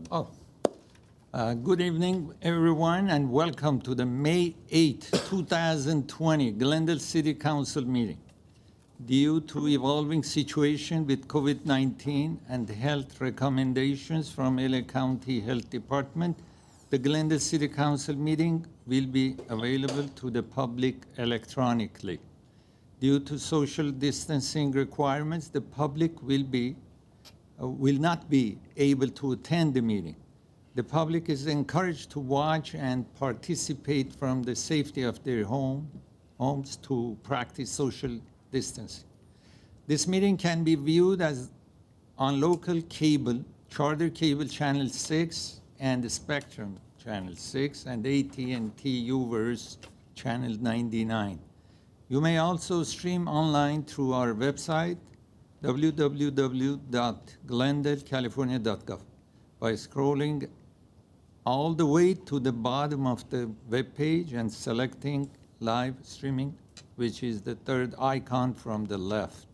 Good evening, everyone, and welcome to the May 8, 2020 Glendale City Council meeting. Due to evolving situation with COVID-19 and health recommendations from LA County Health Department, the Glendale City Council meeting will be available to the public electronically. Due to social distancing requirements, the public will not be able to attend the meeting. The public is encouraged to watch and participate from the safety of their homes to practice social distancing. This meeting can be viewed as on local cable, Charter Cable Channel 6 and Spectrum Channel 6 and AT&T UVerse Channel 99. You may also stream online through our website, www.glendalecalifornia.gov, by scrolling all the way to the bottom of the web page and selecting live streaming, which is the third icon from the left.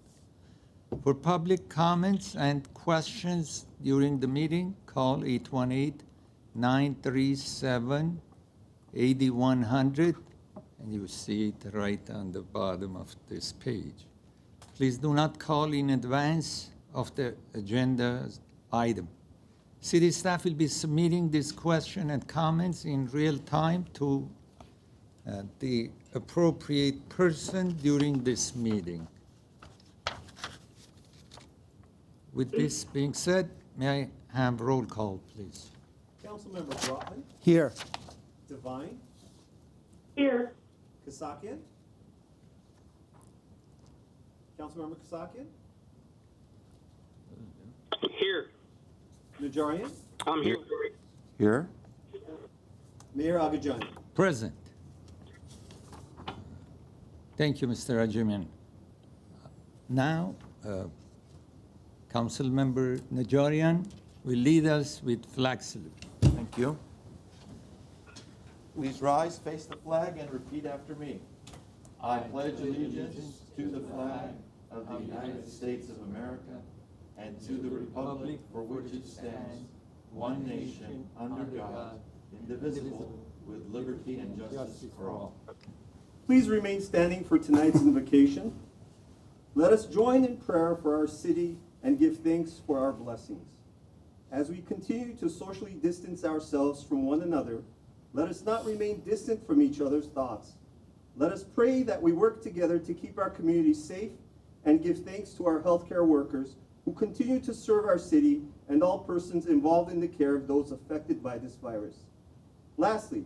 For public comments and questions during the meeting, call 818-937-8100, and you see it right on the bottom of this page. Please do not call in advance of the agenda item. City staff will be submitting this question and comments in real time to the appropriate person during this meeting. With this being said, may I have roll call, please? Councilmember BROTMAN. Here. DEVINE. Here. KASSAKHIAN. Councilmember KASSAKHIAN. Here. NAJARIAN. I'm here. Here. Mayor Agajanian. Present. Thank you, Mr. Ajamian. Now, Councilmember Najarian will lead us with flag salute. Thank you. Please rise, face the flag, and repeat after me. I pledge allegiance to the flag of the United States of America and to the republic for which it stands, one nation, under God, indivisible, with liberty and justice for all. Please remain standing for tonight's invocation. Let us join in prayer for our city and give thanks for our blessings. As we continue to socially distance ourselves from one another, let us not remain distant from each other's thoughts. Let us pray that we work together to keep our community safe and give thanks to our healthcare workers who continue to serve our city and all persons involved in the care of those affected by this virus. Lastly,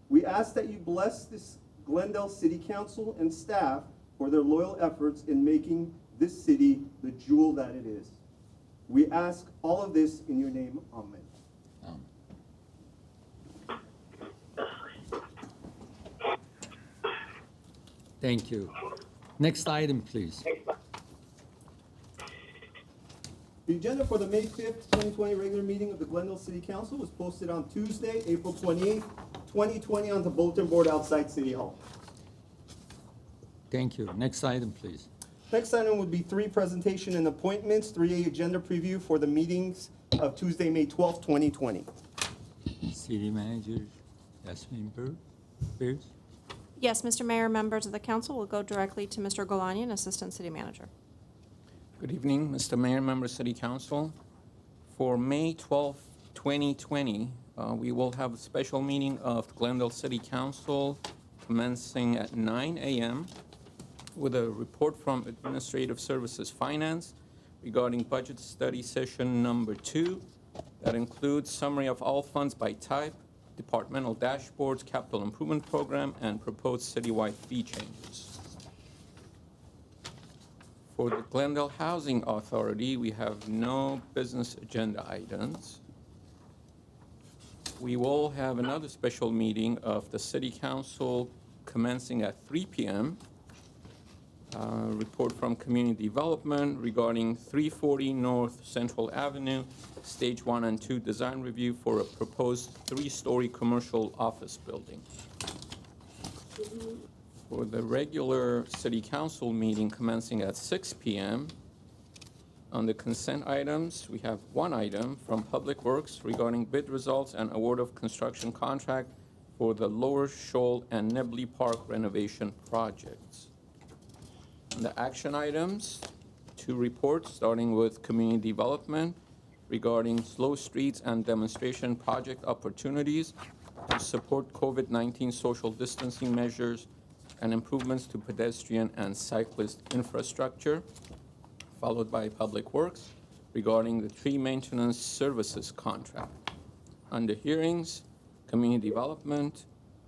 we ask that you bless this Glendale City Council and staff for their loyal efforts in making this city the jewel that it is. We ask all of this in your name, amen. Thank you. Next item, please. The agenda for the May 5th, 2020 regular meeting of the Glendale City Council was posted on Tuesday, April 28th, 2020 on the bulletin board outside City Hall. Thank you. Next item, please. Next item would be 3 presentation and appointments, 3A agenda preview for the meetings of Tuesday, May 12th, 2020. City Manager YASMIN Beers. Yes, Mr. Mayor, members of the council will go directly to Mr. Golanian, Assistant City Manager. Good evening, Mr. Mayor, members of City Council. For May 12, 2020, we will have a special meeting of Glendale City Council commencing at 9 a.m. with a report from Administrative Services Finance regarding budget study session number 2 that includes summary of all funds by type, departmental dashboards, capital improvement program, and proposed citywide fee changes. For the Glendale Housing Authority, we have no business agenda items. We will have another special meeting of the City Council commencing at 3 p.m. Report from Community Development regarding 340 North Central Avenue, Stage 1 and 2 design review for a proposed 3-story commercial office building. For the regular City Council meeting commencing at 6 p.m., On the consent items, we have one item from Public Works regarding bid results and award of construction contract for the Lower Shoal and Nibley Park renovation projects. On the action items, two reports, starting with Community Development regarding slow streets and demonstration project opportunities to support COVID-19 social distancing measures and improvements to pedestrian and cyclist infrastructure, followed by Public Works regarding the tree maintenance services contract. Under hearings, Community Development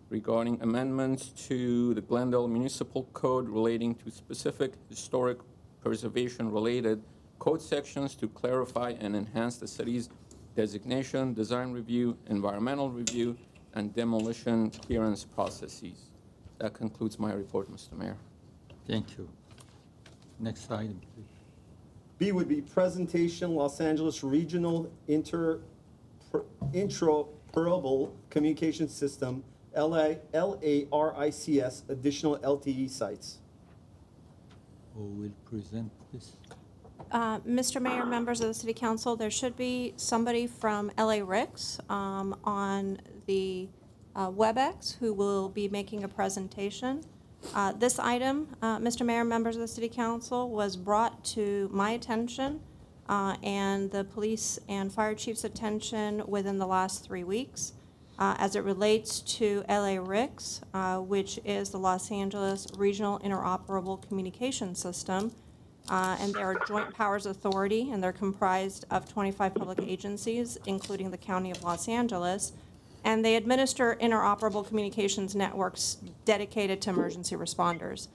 regarding amendments to the Glendale Municipal Code relating to specific historic preservation-related code sections to clarify and enhance the city's designation, design review, environmental review, and demolition clearance processes. That concludes my report, Mr. Mayor. Thank you. Next item, please. B would be presentation Los Angeles Regional Interoperable Communication System, LARICS, additional LTE sites. Who will present this? Mr. Mayor, members of the City Council, there should be somebody from LARICS on the WebEx who will be making a presentation. This item, Mr. Mayor, members of the City Council, was brought to my attention and the police and fire chief's attention within the last 3 weeks as it relates to LARICS, which is the Los Angeles Regional Interoperable Communication System. And they're a joint powers authority, and they're comprised of 25 public agencies, including the County of Los Angeles. And they administer interoperable communications networks dedicated to emergency responders.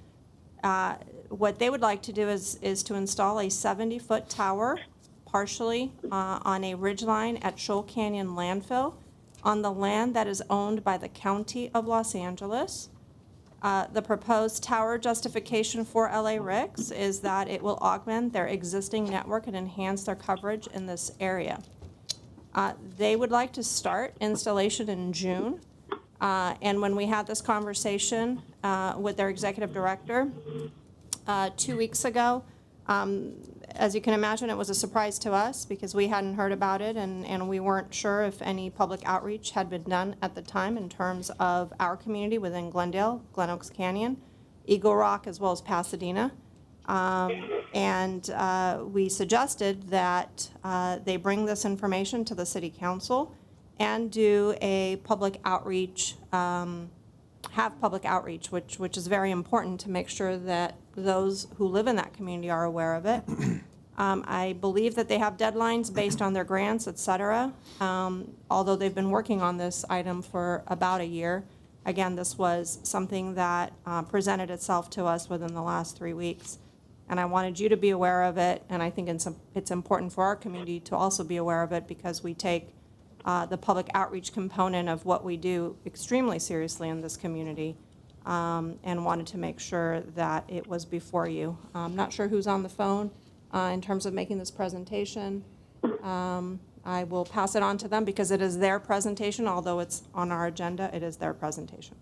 What they would like to do is to install a 70-foot tower, partially on a ridgeline at Shoal Canyon landfill, on the land that is owned by the County of Los Angeles. The proposed tower justification for LARICS is that it will augment their existing network and enhance their coverage in this area. They would like to start installation in June. And when we had this conversation with their executive director 2 weeks ago, as you can imagine, it was a surprise to us because we hadn't heard about it and we weren't sure if any public outreach had been done at the time in terms of our community within Glendale, Glen Oaks Canyon, Eagle Rock, as well as Pasadena. We suggested that they bring this information to the City Council and do a public outreach, have public outreach, which is very important to make sure that those who live in that community are aware of it. I believe that they have deadlines based on their grants, et cetera, although they've been working on this item for about a year. Again, this was something that presented itself to us within the last 3 weeks. And I wanted you to be aware of it, and I think it's important for our community to also be aware of it because we take the public outreach component of what we do extremely seriously in this community, and wanted to make sure that it was before you. I'm not sure who's on the phone in terms of making this presentation. I will pass it on to them because it is their presentation, although it's on our agenda, it is their presentation.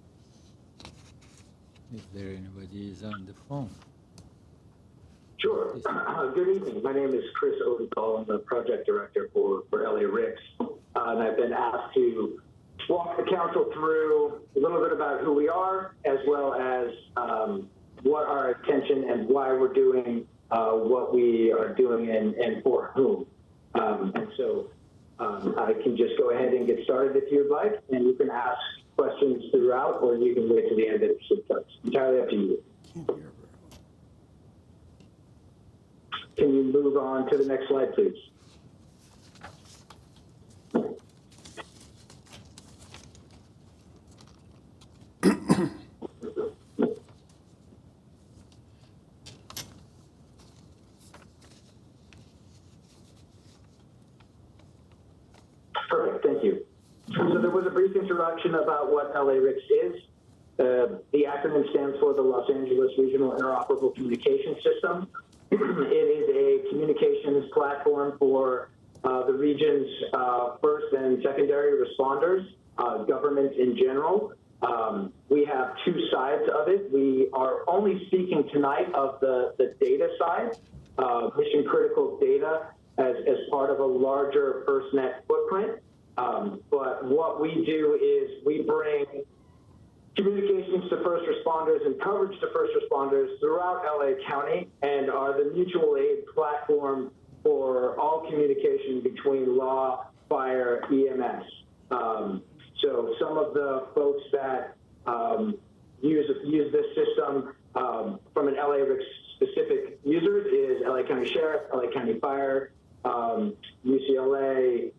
Is there anybody who's on the phone? Sure. Good evening. My name is Chris Odekal. I'm the project director for LARICS. And I've been asked to walk the council through a little bit about who we are, as well as what our attention and why we're doing what we are doing and for whom. And so I can just go ahead and get started if you'd like, and you can ask questions throughout, or you can wait to the end. It's entirely up to you. Can you move on to the next slide, please? Perfect, thank you. So there was a brief introduction about what LARICS is. The acronym stands for the Los Angeles Regional Interoperable Communication System. It is a communications platform for the region's first and secondary responders, government in general. We have two sides of it. We are only speaking tonight of the data side. mission critical data as part of a larger FirstNet footprint. But what we do is we bring communications to first responders and coverage to first responders throughout LA County and are the mutual aid platform for all communication between law, fire, EMS. So some of the folks that use this system from an LARICS specific users is LA County Sheriff, LA County Fire, UCLA,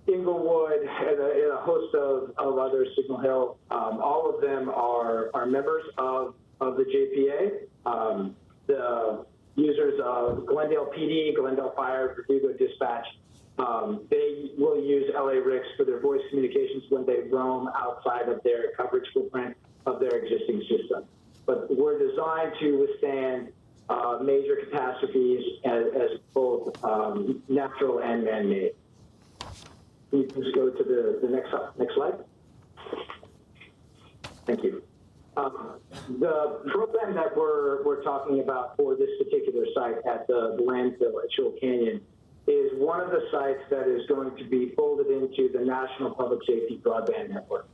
Inglewood, and a host of others, Signal Hill. All of them are members of the JPA. The users of Glendale PD, Glendale Fire, Verdugo Dispatch, they will use LARICS for their voice communications when they roam outside of their coverage footprint of their existing system. But we're designed to withstand major catastrophes as both natural and man-made. Can you please go to the next slide? Thank you. The program that we're talking about for this particular site at the landfill at Shoal Canyon is one of the sites that is going to be folded into the National Public Safety Broadband Network.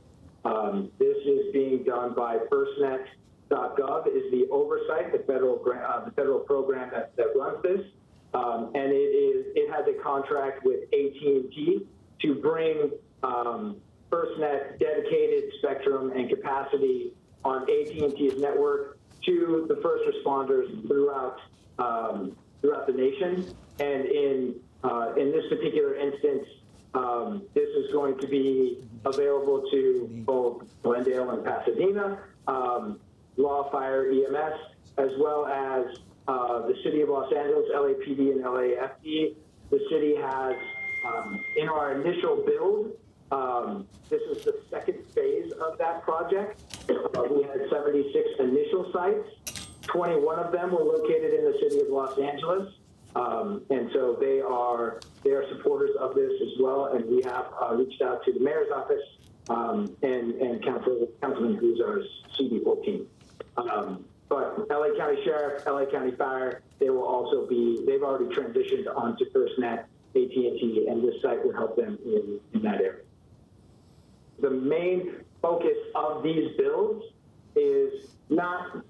This is being done by FirstNet.gov is the oversight, the federal program that runs this, and it has a contract with AT&T to bring FirstNet dedicated spectrum and capacity on AT&T's network to the first responders throughout the nation. And in this particular instance, this is going to be available to both Glendale and Pasadena, law, fire, EMS, as well as the City of Los Angeles, LAPD, and LAFD. The city has, in our initial build, this is the second phase of that project. We had 76 initial sites. 21 of them were located in the City of Los Angeles. And so they are supporters of this as well. And we have reached out to the mayor's office and Councilman Guzar's CD14. But LA County Sheriff, LA County Fire, they've already transitioned onto FirstNet, AT&T, and this site will help them in that area. The main focus of these builds is not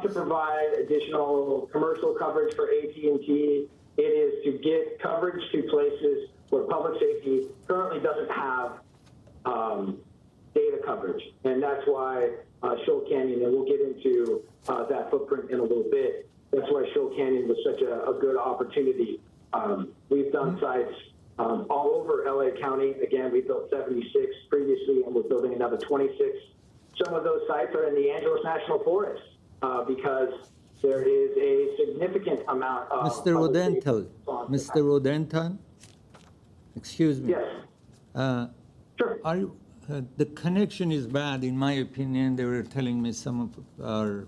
to provide additional commercial coverage for AT&T. It is to get coverage to places where public safety currently doesn't have data coverage. And that's why Shoal Canyon, and we'll get into that footprint in a little bit, that's why Shoal Canyon was such a good opportunity. We've done sites all over LA County. Again, we built 76 previously, and we're building another 26. Some of those sites are in the Angeles National Forest because there is a significant amount of... Mr. Rodental, excuse me. Yes. Sure. Are you, the connection is bad, in my opinion. They were telling me some of our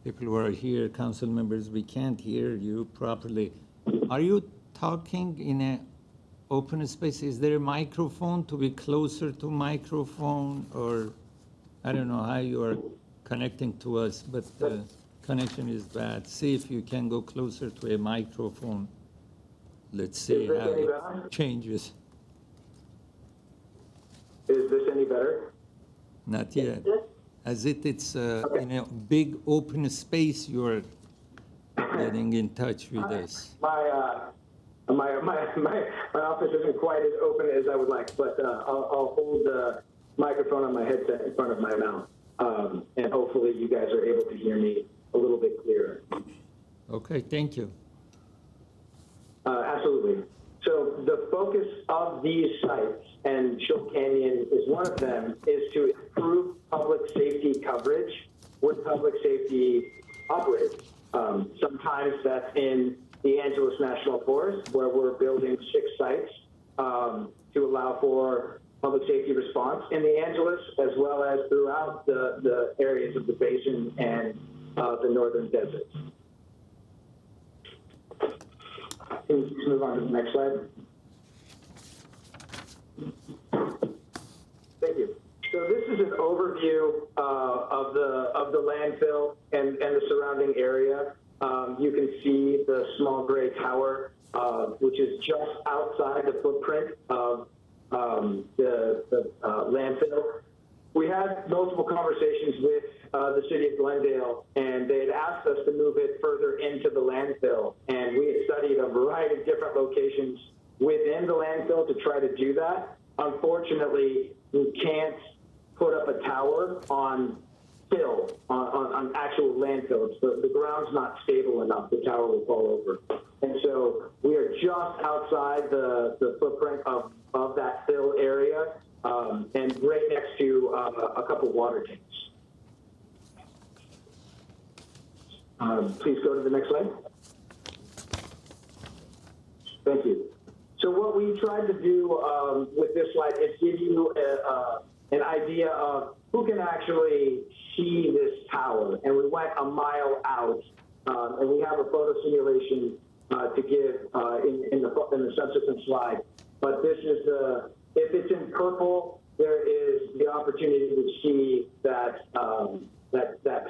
people who are here, council members, we can't hear you properly. Are you talking in an open space? Is there a microphone to be closer to microphone, or I don't know how you are connecting to us, but the connection is bad. See if you can go closer to a microphone. Let's see how it changes. Is this any better? Not yet. As if it's in a big open space, you're getting in touch with us. My office isn't quite as open as I would like, but I'll hold the microphone on my headset in front of my mouth, and hopefully you guys are able to hear me a little bit clearer. Okay, thank you. Absolutely. So the focus of these sites, and Shoal Canyon is one of them, is to improve public safety coverage with public safety operators. Sometimes that's in the Angeles National Forest, where we're building 6 sites to allow for public safety response in the Angeles, as well as throughout the areas of the basin and the northern deserts. Can you please move on to the next slide? Thank you. So this is an overview of the landfill and the surrounding area. you can see the small gray tower, which is just outside the footprint of the landfill. We had multiple conversations with the city of Glendale, and they had asked us to move it further into the landfill. And we had studied a variety of different locations within the landfill to try to do that. Unfortunately, we can't put up a tower on fill, on actual landfills. The ground's not stable enough, the tower will fall over. And so we are just outside the footprint of that fill area, and right next to a couple water tanks. Please go to the next slide. Thank you. So what we tried to do with this slide is give you an idea of who can actually see this tower. And we went a mile out, and we have a photo simulation to give in the subsequent slide. But this is if it's in purple, there is the opportunity to see that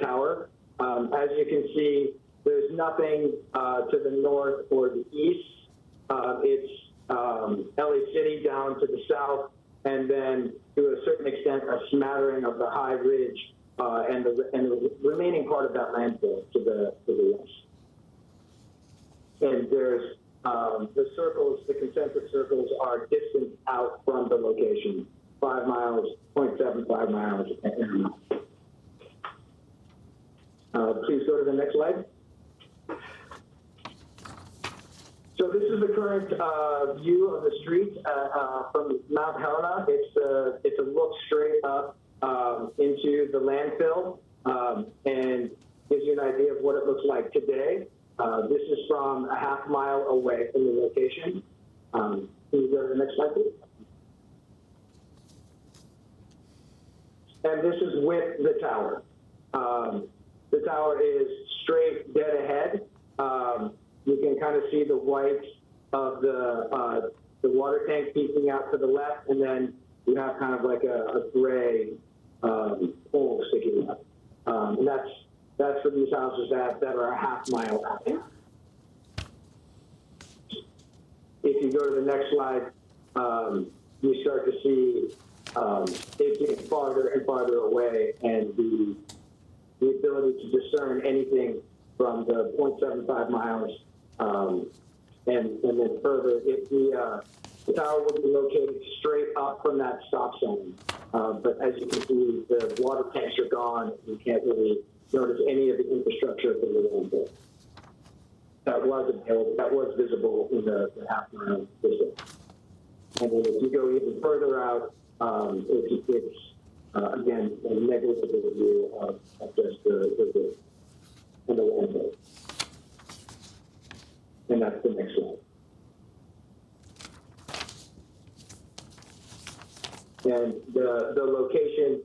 tower. As you can see, there's nothing to the north or the east. It's LA City down to the south, and then to a certain extent, a smattering of the high ridge and the remaining part of that landfill to the west. And there's the circles, the concentric circles are distant out from the location, 5 miles, 0.75 miles. Please go to the next slide. So this is the current view of the street from Mount Helena. It's a look straight up into the landfill and gives you an idea of what it looks like today. This is from a half mile away from the location. Can you go to the next slide, please? And this is with the tower. The tower is straight dead ahead. You can kind of see the white of the water tank peeking out to the left, and then you have kind of like a gray pole sticking up. And that's for these houses that are a half mile out. If you go to the next slide, you start to see it getting farther and farther away, and the ability to discern anything from the 0.75 miles and then further. If the tower will be located straight up from that stop sign, but as you can see, the water tanks are gone. You can't really notice any of the infrastructure from the landfill. That was visible in the half mile distance. And then if you go even further out, it's again a negligible view of just the landfill. And that's the next slide. And the location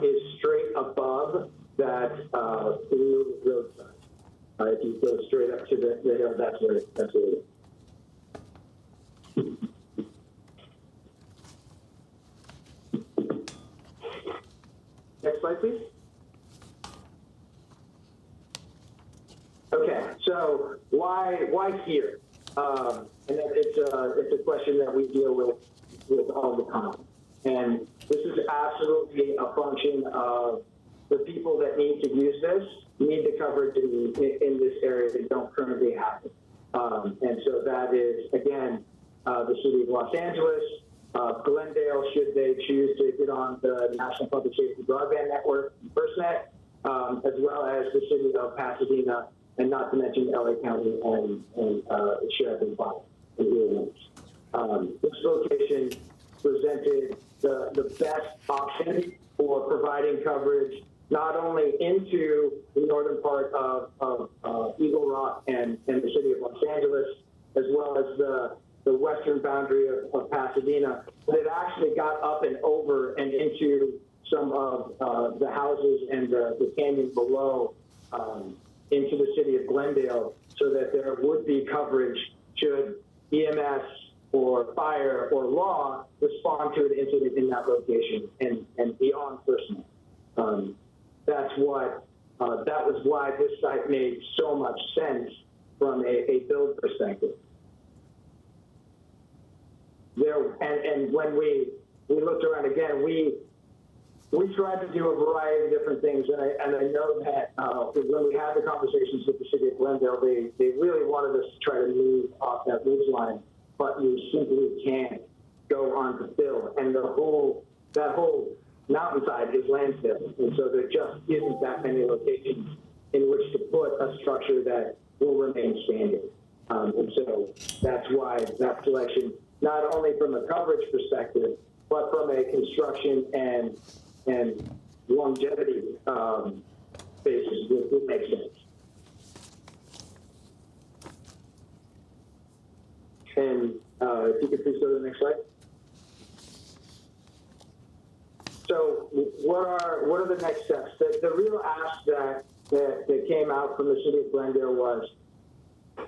is straight above that blue roadside. If you go straight up to the hill, that's where it is. Next slide, please. Okay, so why here? And it's a question that we deal with all the time. And this is absolutely a function of the people that need to use this need the coverage in this area that don't currently have it. And so that is, again, the city of Los Angeles, Glendale, should they choose to get on the National Public Safety Broadband Network, FirstNet, as well as the city of Pasadena, and not to mention LA County and Sheriff and Fire and this location presented the best option for providing coverage not only into the northern part of Eagle Rock and the city of Los Angeles, as well as the western boundary of Pasadena, but it actually got up and over and into some of the houses and the canyon below into the city of Glendale, so that there would be coverage should EMS or fire or law respond to an incident in that location and beyond FirstNet. That's what that was why this site made so much sense from a build perspective. And when we looked around again, we tried to do a variety of different things, and I know that when we had the conversations with the city of Glendale, they really wanted us to try to move off that ridge line, but you simply can't go on to fill, and that whole mountainside is landfill, and so there just isn't that many locations in which to put a structure that will remain standing. And so that's why that selection, not only from a coverage perspective, but from a construction and longevity basis would make sense. And if you could please go to the next slide. So what are the next steps? The real ask that came out from the city of Glendale was,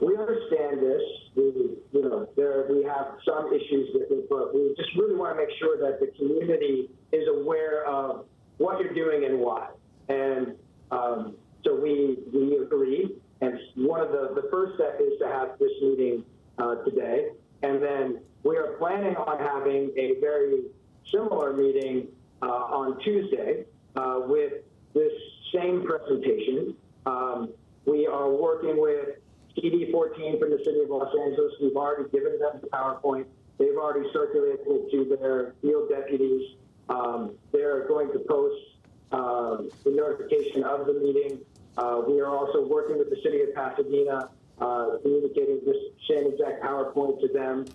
we understand this. We have some issues with it, but we just really want to make sure that the community is aware of what you're doing and why. And so we agree. And one of the first step is to have this meeting today. And then we are planning on having a very similar meeting on Tuesday with this same presentation. We are working with CD14 from the city of Los Angeles. We've already given them the PowerPoint. They've already circulated it to their field deputies. They're going to post the notification of the meeting. We are also working with the city of Pasadena, communicating this same exact PowerPoint to them.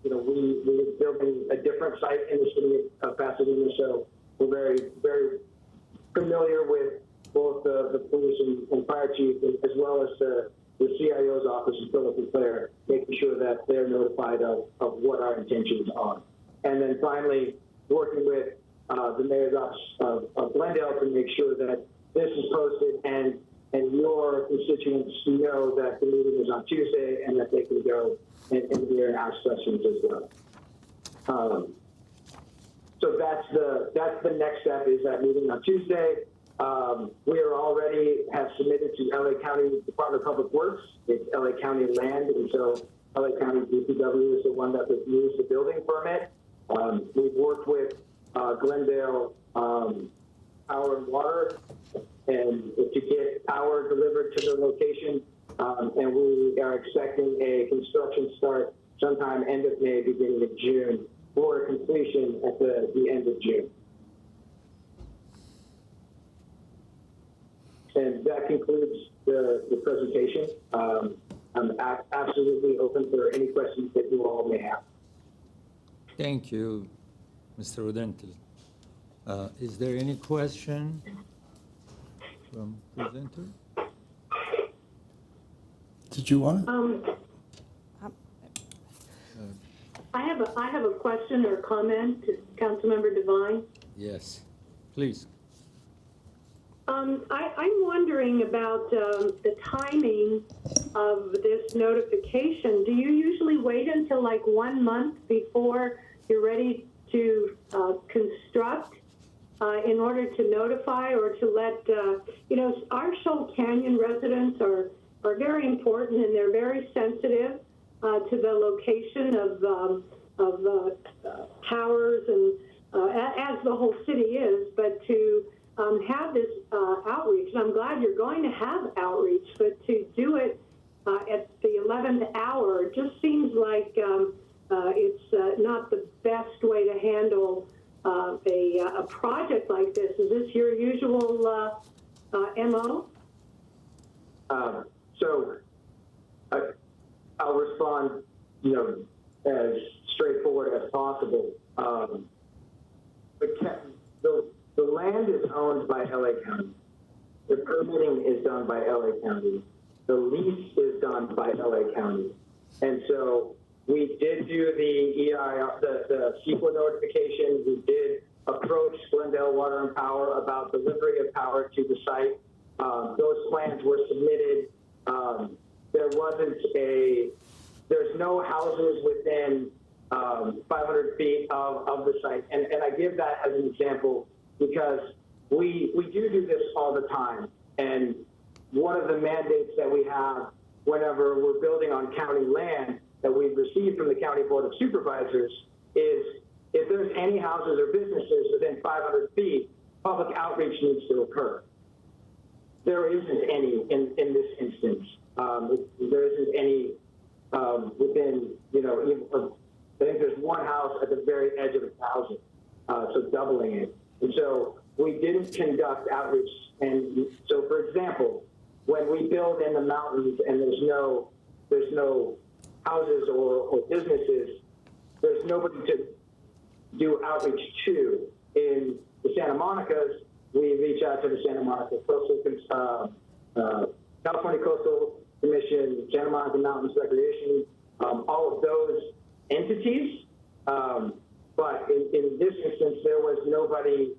We're building a different site in the city of Pasadena, so we're very, very familiar with both the police and fire chief, as well as the CIO's office in Philip and Claire, making sure that they're notified of what our intentions are. And then finally, working with the mayor's office of Glendale to make sure that this is posted and your constituents know that the meeting is on Tuesday and that they can go and hear and ask questions as well. So that's the next step, is that meeting on Tuesday. We are already have submitted to LA County Department of Public Works. It's LA County land, and so LA County DPW is the one that reviews the building permit. We've worked with Glendale Power and Water, and to get power delivered to the location, and we are expecting a construction start sometime end of May, beginning of June, for completion at the end of June. And that concludes the presentation. I'm absolutely open for any questions that you all may have. Thank you, Mr. Rodentil. Is there any question from presenter? Did you want it? I have a question or comment to Councilmember Devine. Yes, please. I'm wondering about the timing of this notification. Do you usually wait until like 1 month before you're ready to construct in order to notify or to let, our Shoal Canyon residents are very important, and they're very sensitive to the location of towers, and as the whole city is, but to have this outreach, and I'm glad you're going to have outreach, but to do it at the 11th hour just seems like it's not the best way to handle a project like this. Is this your usual MO? So I'll respond, as straightforward as possible. The land is owned by LA County. The permitting is done by LA County. The lease is done by LA County. And so we did do the EIR, the CEQA notification. We did approach Glendale Water and Power about delivery of power to the site. Those plans were submitted. There's no houses within 500 feet of the site. And I give that as an example because we do this all the time. And one of the mandates that we have whenever we're building on county land that we've received from the County Board of Supervisors is if there's any houses or businesses within 500 feet, public outreach needs to occur. There isn't any in this instance. There isn't any within, I think there's one house at the very edge of 1,000, so doubling it. And so we didn't conduct outreach. And so, for example, when we build in the mountains and there's no houses or businesses, there's nobody to do outreach to. In the Santa Monicas, we reach out to the Santa Monica California Coastal Commission, Santa Monica Mountains Recreation, all of those entities. But in this instance, there was nobody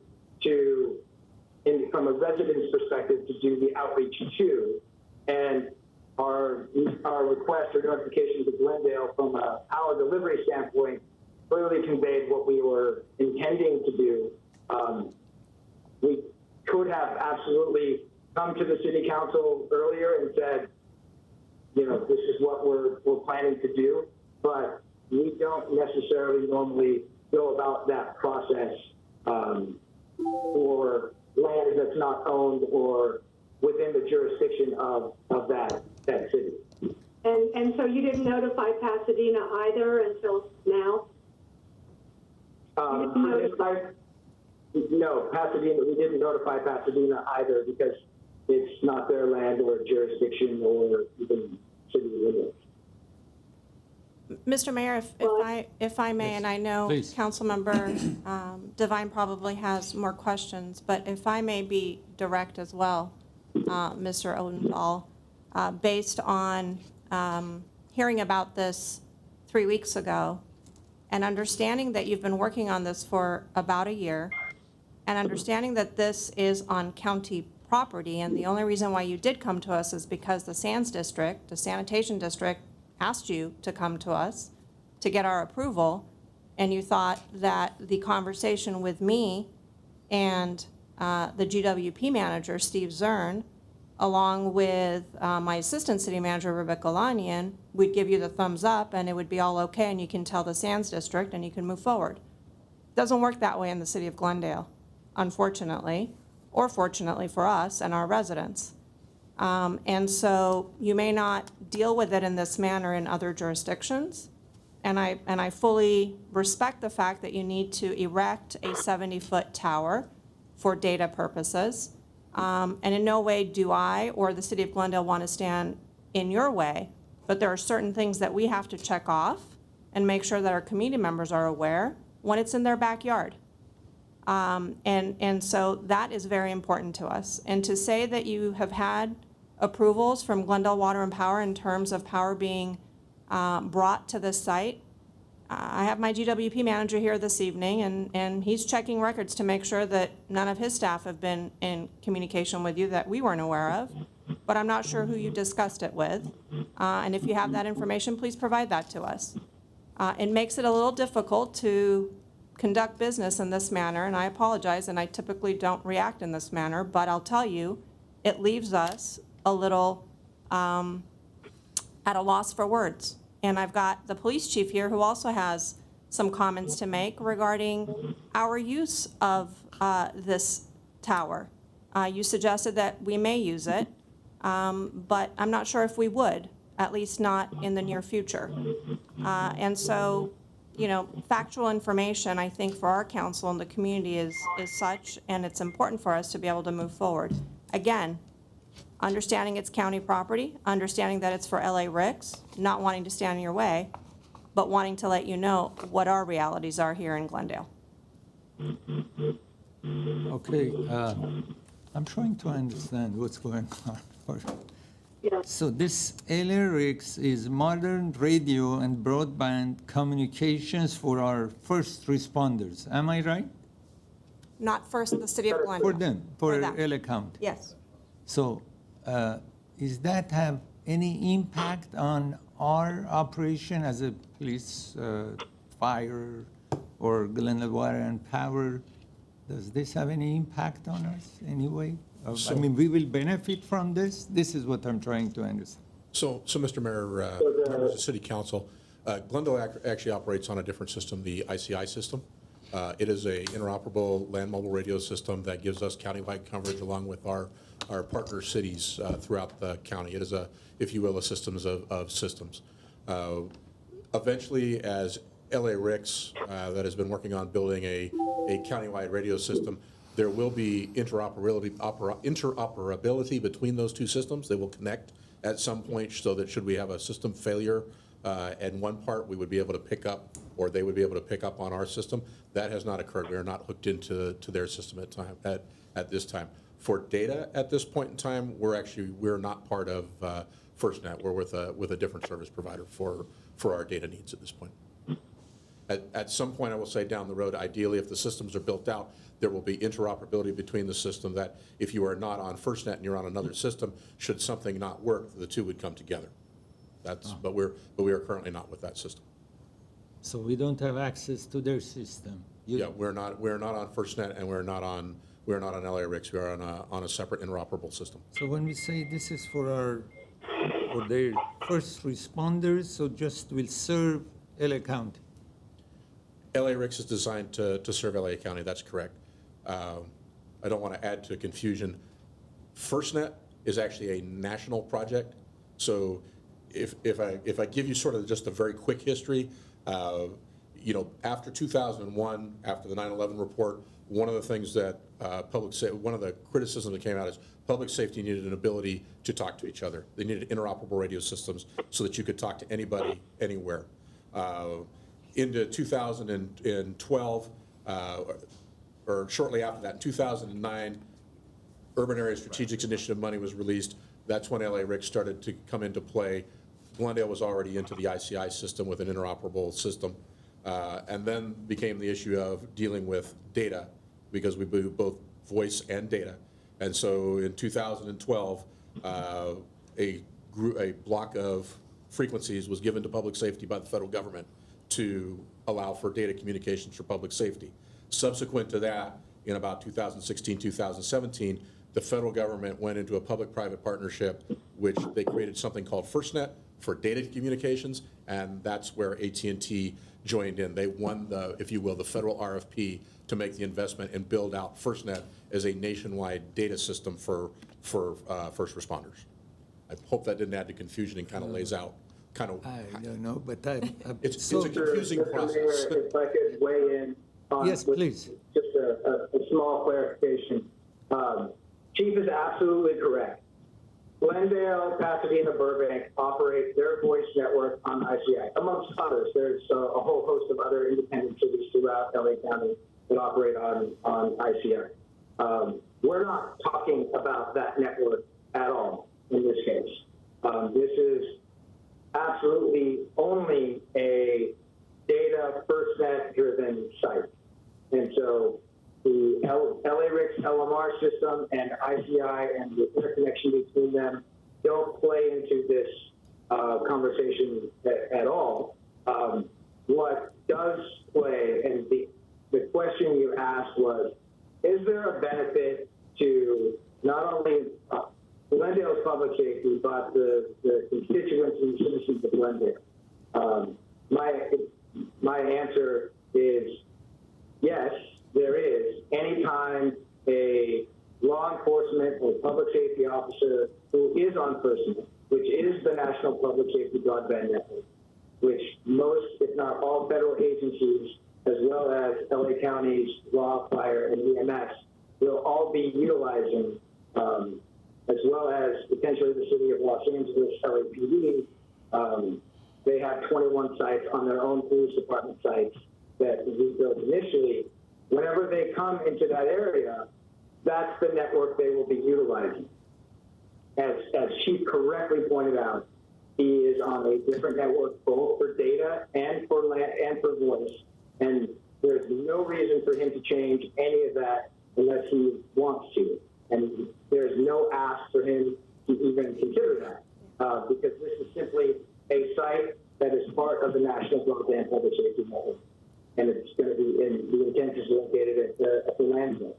from a resident's perspective, to do the outreach to. And our request or notification to Glendale from a power delivery standpoint clearly conveyed what we were intending to do. We could have absolutely come to the city council earlier and said, this is what we're planning to do, but we don't necessarily normally go about that process for land that's not owned or within the jurisdiction of that city. And so you didn't notify Pasadena either until now? No, Pasadena, we didn't notify Pasadena either because it's not their land or jurisdiction or even city limits. Mr. Mayor, if I may, and I know Please. Councilmember Devine probably has more questions, but if I may be direct as well, Mr. Odendahl, based on hearing about this 3 weeks ago and understanding that you've been working on this for about a year and understanding that this is on county property, and the only reason why you did come to us is because the Sands District, the Sanitation District, asked you to come to us to get our approval, and you thought that the conversation with me and the GWP manager, Steve ZURN, along with my assistant city manager, Rebecca Lanyan, we'd give you the thumbs up and it would be all okay and you can tell the Sands District and you can move forward. It doesn't work that way in the city of Glendale, unfortunately, or fortunately for us and our residents. And so you may not deal with it in this manner in other jurisdictions. And I fully respect the fact that you need to erect a 70-foot tower for data purposes. And in no way do I or the city of Glendale want to stand in your way, but there are certain things that we have to check off and make sure that our community members are aware when it's in their backyard. And so that is very important to us. And to say that you have had approvals from Glendale Water and Power in terms of power being brought to this site, I have my GWP manager here this evening, and he's checking records to make sure that none of his staff have been in communication with you that we weren't aware of, but I'm not sure who you discussed it with. And if you have that information, please provide that to us. It makes it a little difficult to conduct business in this manner, and I apologize, and I typically don't react in this manner, but I'll tell you, it leaves us a little at a loss for words. And I've got the police chief here who also has some comments to make regarding our use of this tower. You suggested that we may use it, but I'm not sure if we would, at least not in the near future. And so, factual information, I think, for our council and the community is such, and it's important for us to be able to move forward. Again, understanding it's county property, understanding that it's for LARICS, not wanting to stand in your way, but wanting to let you know what our realities are here in Glendale. Okay, I'm trying to understand what's going on. Yeah. So this LARICS is modern radio and broadband communications for our first responders. Am I right? Not first the city of Glendale. For them, for them. LA County. Yes. So does that have any impact on our operation as a police, fire, or Glendale Water and Power? Does this have any impact on us anyway? I mean, we will benefit from this? This is what I'm trying to understand. So Mr. Mayor, members of City Council, Glendale actually operates on a different system, the ICI system. It is a interoperable land mobile radio system that gives us countywide coverage along with our partner cities throughout the county. It is a, if you will, a systems of systems. Eventually, as LARICS that has been working on building a countywide radio system, there will be interoperability between those two systems. They will connect at some point so that should we have a system failure in one part, we would be able to pick up, or they would be able to pick up on our system. That has not occurred. We are not hooked into their system at this time. For data at this point in time, we're not part of FirstNet. We're with a different service provider for our data needs at this point. At some point, I will say down the road, ideally, if the systems are built out, there will be interoperability between the system that if you are not on FirstNet and you're on another system, should something not work, the two would come together. But we are currently not with that system. So we don't have access to their system? Yeah, we're not on FirstNet and we're not on LARICS. We are on a separate interoperable system. So when we say this is for their first responders, so just will serve LA County? LARICS is designed to serve LA County, that's correct. I don't want to add to confusion. FirstNet is actually a national project. So if I give you sort of just a very quick history, after 2001, after the 9/11 report, one of the things that one of the criticisms that came out is public safety needed an ability to talk to each other. They needed interoperable radio systems so that you could talk to anybody, anywhere. Into 2012, or shortly after that, in 2009, Urban Area Strategics Initiative money was released. That's when LARICS started to come into play. Glendale was already into the ICI system with an interoperable system. And then became the issue of dealing with data, because we do both voice and data. And so in 2012, a block of frequencies was given to public safety by the federal government to allow for data communications for public safety. Subsequent to that, in about 2016, 2017, the federal government went into a public-private partnership, which they created something called FirstNet for data communications, and that's where AT&T joined in. They won the, if you will, the federal RFP to make the investment and build out FirstNet as a nationwide data system for first responders. I hope that didn't add to confusion and kind of lays out kind of. I don't know, but It's a confusing process. Mayor, if I could weigh in on Yes, please. Just a small clarification. Chief is absolutely correct. Glendale, Pasadena, Burbank operate their voice network on ICI. Amongst others, there's a whole host of other independent cities throughout LA County that operate on ICI. We're not talking about that network at all in this case. This is absolutely only a data FirstNet driven site. And so the LARICS LMR system and ICI and the interconnection between them don't play into this conversation at all. What does play, and the question you asked was, is there a benefit to not only Glendale's public safety, but the constituents and citizens of Glendale? My answer is yes, there is. Anytime a law enforcement or public safety officer who is on FirstNet, which is the National Public Safety Broadband Network, which most, if not all, federal agencies, as well as LA County's law, fire, and EMS, will all be utilizing, as well as potentially the city of Los Angeles, LAPD. They have 21 sites on their own police department sites that we built initially. Whenever they come into that area, that's the network they will be utilizing. As Chief correctly pointed out, he is on a different network both for data and for voice, and there's no reason for him to change any of that unless he wants to. And there's no ask for him to even consider that, because this is simply a site that is part of the National Broadband Public Safety Network. and it's going to be the intent is located at the landfill.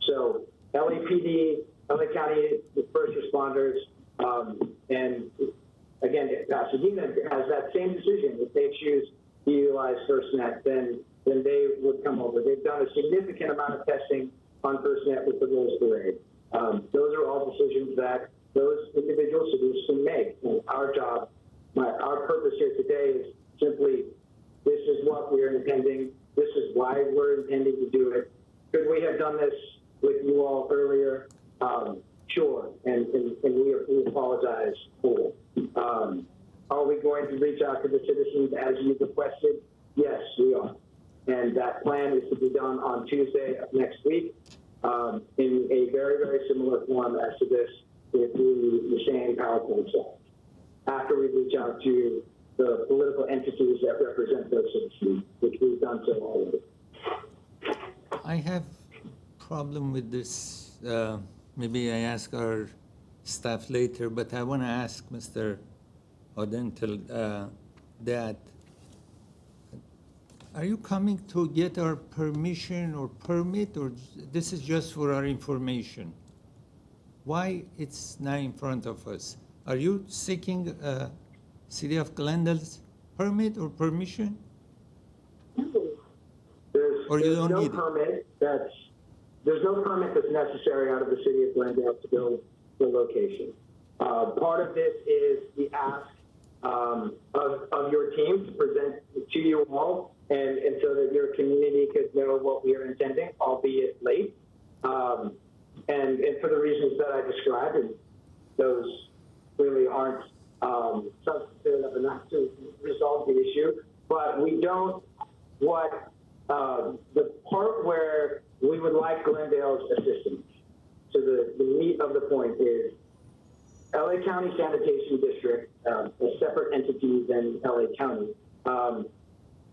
So LAPD, LA County, the first responders, and again, Pasadena has that same decision. If they choose to utilize FirstNet, then they would come over. They've done a significant amount of testing on FirstNet with the Rose Parade. Those are all decisions that those individual cities can make. And our job, our purpose here today is simply, this is what we're intending. This is why we're intending to do it. Could we have done this with you all earlier? Sure, and we apologize for. Are we going to reach out to the citizens as you requested? Yes, we are. And that plan is to be done on Tuesday of next week in a very, very similar form as to this with the same PowerPoint slides. After we reach out to the political entities that represent those citizens, which we've done so already. I have problem with this. Maybe I ask our staff later, but I want to ask Mr. Untitled that are you coming to get our permission or permit, or this is just for our information? Why it's not in front of us? Are you seeking City of Glendale's permit or permission? There's no permit that's necessary out of the City of Glendale to build the location. Part of this is the ask of your team to present to you all, and so that your community could know what we are intending, albeit late. And for the reasons that I described, and those really aren't substantive enough to resolve the issue, but we don't, the part where we would like Glendale's assistance, so the meat of the point is LA County Sanitation District, a separate entity than LA County,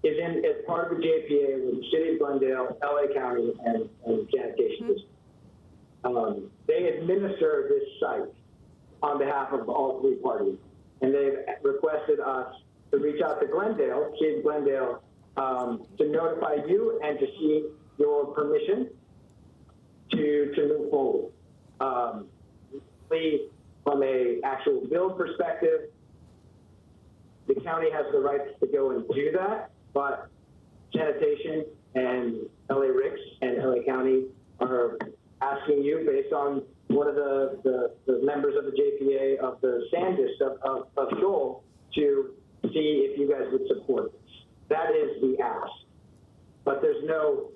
is as part of the JPA with the City of Glendale, LA County, and Sanitation District. They administer this site on behalf of all three parties, and they've requested us to reach out to Glendale, City of Glendale, to notify you and to seek your permission to move forward. From a actual build perspective, the county has the rights to go and do that, but sanitation and LARICS and LA County are asking you, based on one of the members of the JPA of the SanDist of Shoal, to see if you guys would support this. That is the ask. But there's no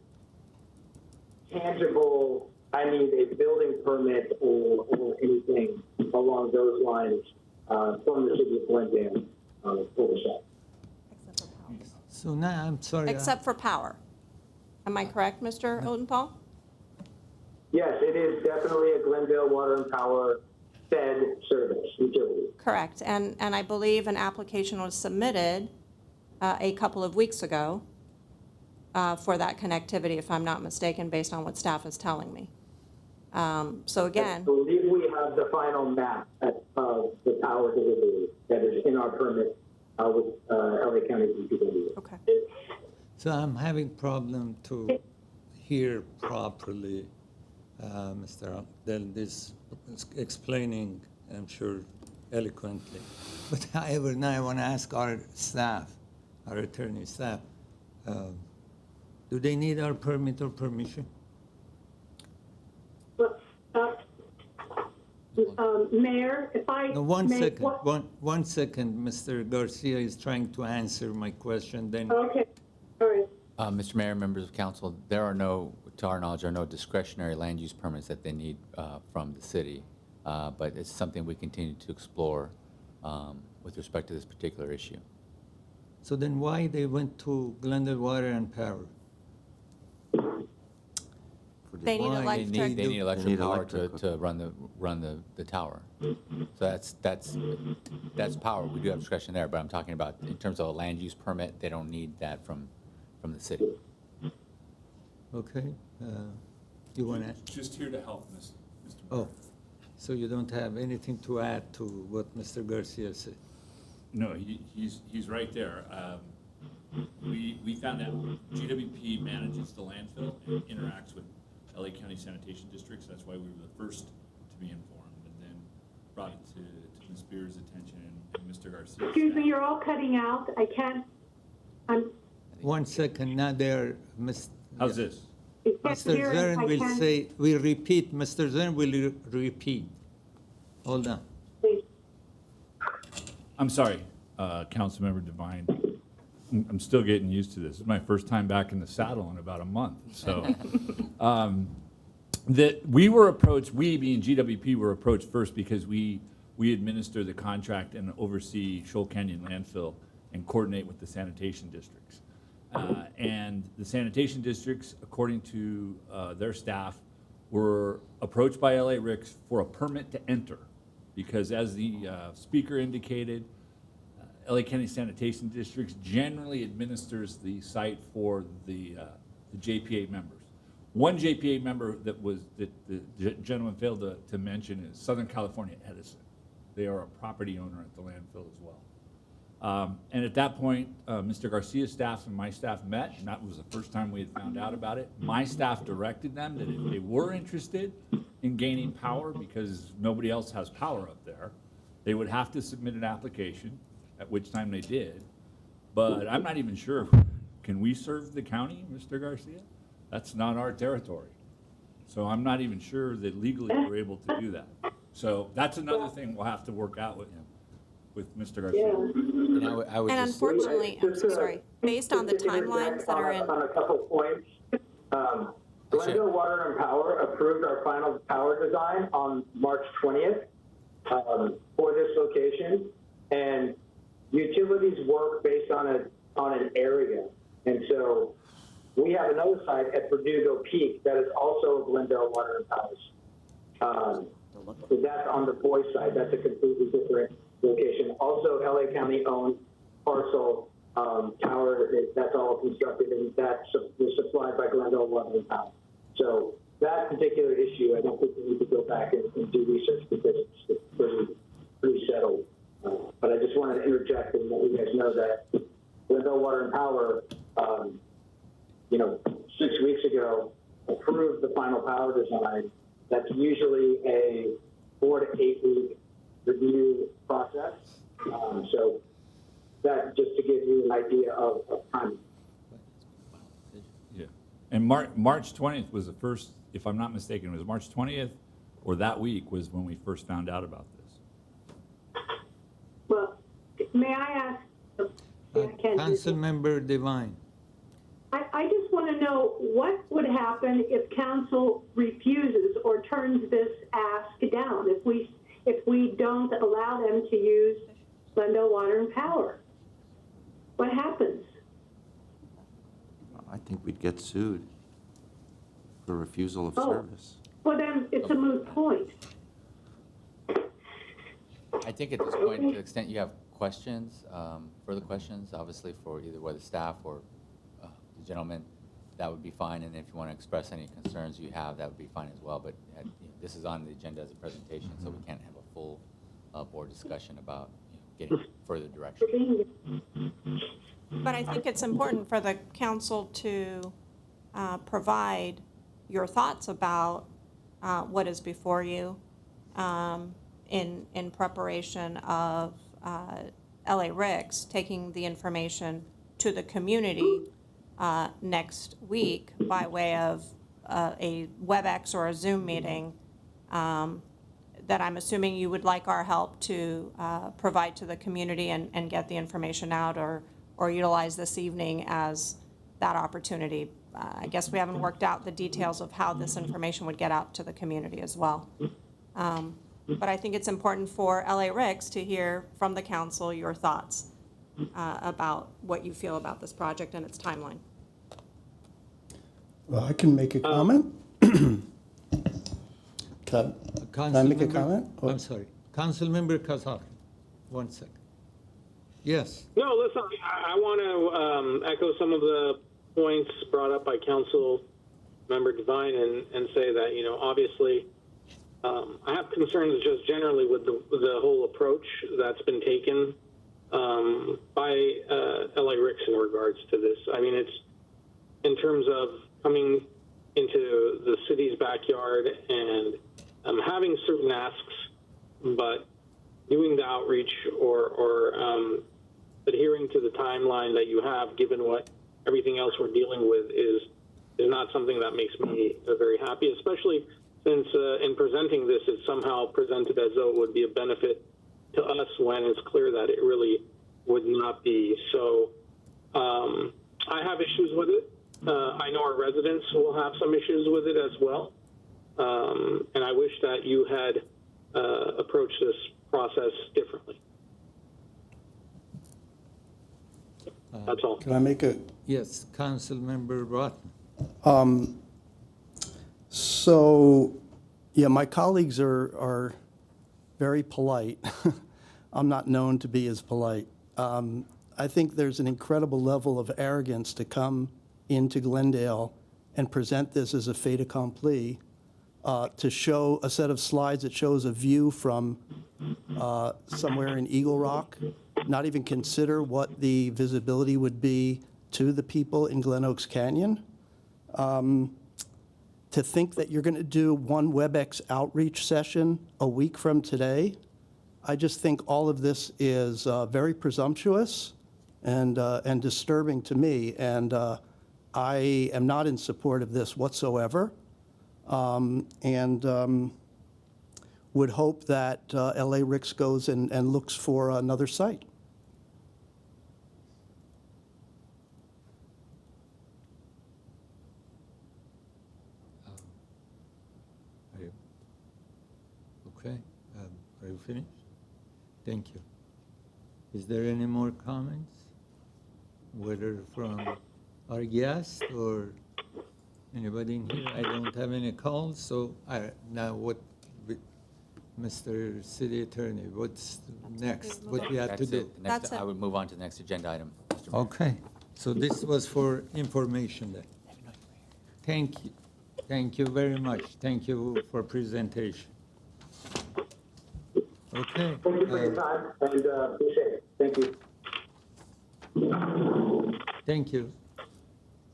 tangible, I need a building permit or anything along those lines from the City of Glendale for the site. So now, I'm sorry. Except for power. Am I correct, Mr. Odenpaul? Yes, it is definitely a Glendale Water and Power fed service utility. Correct. And I believe an application was submitted a couple of weeks ago for that connectivity, if I'm not mistaken, based on what staff is telling me. So again, I believe we have the final map of the power delivery that is in our permit with LA County DPW. okay. So I'm having problem to hear properly, Mr. Del is explaining, I'm sure, eloquently. But however, now I want to ask our staff, our attorney staff, do they need our permit or permission? Mayor, if I No, one may- second, one second, Mr. Garcia is trying to answer my question, then. Okay, all right. Mr. Mayor, members of council, there are no, to our knowledge, there are no discretionary land use permits that they need from the city, but it's something we continue to explore with respect to this particular issue. So then why they went to Glendale Water and Power? They need Why electric. They need electric power to run the tower. So that's power. We do have discretion there, but I'm talking about in terms of a land use permit, they don't need that from the city. Okay, you want to, Just here to help, Mr. oh, so you don't have anything to add to what Mr. Garcia said? No, he's right there. We found out GWP manages the landfill and interacts with LA County sanitation districts. That's why we were the first to be informed, and then brought it to Ms. Beer's attention and Mr. Garcia. Excuse me, you're all cutting out. I can't, I'm, 1 second, now there, Ms. How's this? I can't Mr. hear it. Zern I will can't- say, we repeat, Mr. Zern will repeat. Hold on. please. I'm sorry, Councilmember Devine. I'm still getting used to this. This is my first time back in the saddle in about a month. So that we were approached, we being GWP were approached first because we administer the contract and oversee Shoal Canyon landfill and coordinate with the sanitation districts. And the sanitation districts, according to their staff, were approached by LARICS for a permit to enter. Because as the speaker indicated, LA County Sanitation Districts generally administers the site for the JPA members. One JPA member that the gentleman failed to mention is Southern California Edison. They are a property owner at the landfill as well. And at that point, Mr. Garcia's staff and my staff met, and that was the first time we had found out about it. My staff directed them that if they were interested in gaining power, because nobody else has power up there, they would have to submit an application, at which time they did. But I'm not even sure, can we serve the county, Mr. Garcia? That's not our territory. So I'm not even sure that legally we're able to do that. So that's another thing we'll have to work out with Mr. Garcia. Yeah. And I would And just, unfortunately, I'm so sorry, based on the timelines that are in, On a couple points. Glendale Water and Power approved our final power design on March 20th for this location. And utilities work based on an area. And so we have another site at Verdugo Peak that is also Glendale Water and Power. So that's on the Boy side. That's a completely different location. Also, LA County owned parcel tower. That's all constructed, and that was supplied by Glendale Water and Power. So that particular issue, I don't think we need to go back and do research because it's pretty settled. But I just wanted to interject and let you guys know that Glendale Water and Power, 6 weeks ago, approved the final power design. That's usually a 4 to 8 week review process. So that just to give you an idea of time. Yeah. And March 20th was the first, if I'm not mistaken, it was March 20th or that week was when we first found out about this. Well, may I ask? I can't do this. Councilmember Devine. I just want to know what would happen if council refuses or turns this ask down, if we don't allow them to use Glendale Water and Power? What happens? I think we'd get sued for refusal of Oh. service. Well, then it's a moot point. I think at this point, to the extent you have questions, further questions, obviously for either whether staff or the gentleman, that would be fine. And if you want to express any concerns you have, that would be fine as well. But this is on the agenda as a presentation, so we can't have a full board discussion about getting further direction. but I think it's important for the council to provide your thoughts about what is before you in preparation of LARICS taking the information to the community next week by way of a WebEx or a Zoom meeting that I'm assuming you would like our help to provide to the community and get the information out or utilize this evening as that opportunity. I guess we haven't worked out the details of how this information would get out to the community as well. But I think it's important for LARICS to hear from the council your thoughts about what you feel about this project and its timeline. Well, I can make a comment. Can I make a Councilmember- comment? Or- I'm sorry. Councilmember KASSAKHIAN. 1 second. Yes. No, listen, I want to echo some of the points brought up by Council Member Devine and say that, obviously, I have concerns just generally with the whole approach that's been taken by LARICS in regards to this. I mean, it's in terms of coming into the city's backyard and having certain asks, but doing the outreach or adhering to the timeline that you have, given what everything else we're dealing with, is not something that makes me very happy, especially since in presenting this, it's somehow presented as though it would be a benefit to us when it's clear that it really would not be. So I have issues with it. I know our residents will have some issues with it as well. And I wish that you had approached this process differently. That's all. Can I make a, Yes, Councilmember Brotman. so, yeah, my colleagues are very polite. I'm not known to be as polite. I think there's an incredible level of arrogance to come into Glendale and present this as a fait accompli, to show a set of slides that shows a view from somewhere in Eagle Rock, not even consider what the visibility would be to the people in Glen Oaks Canyon. To think that you're going to do one WebEx outreach session a week from today, I just think all of this is very presumptuous and disturbing to me. And I am not in support of this whatsoever, and would hope that LARICS goes and looks for another site. Are you okay? Are you finished? Thank you. Is there any more comments, whether from our guest or anybody in here? I don't have any calls, so now what, Mr. City Attorney, what's next? What we have to That's do? it. The next- That's it. I would move on to the next agenda item. Mr. Mayor. Okay, so this was for information then. Thank you. Thank you very much. Thank you for presentation. Okay. Thank you for your time, and be safe. Thank you. Thank you.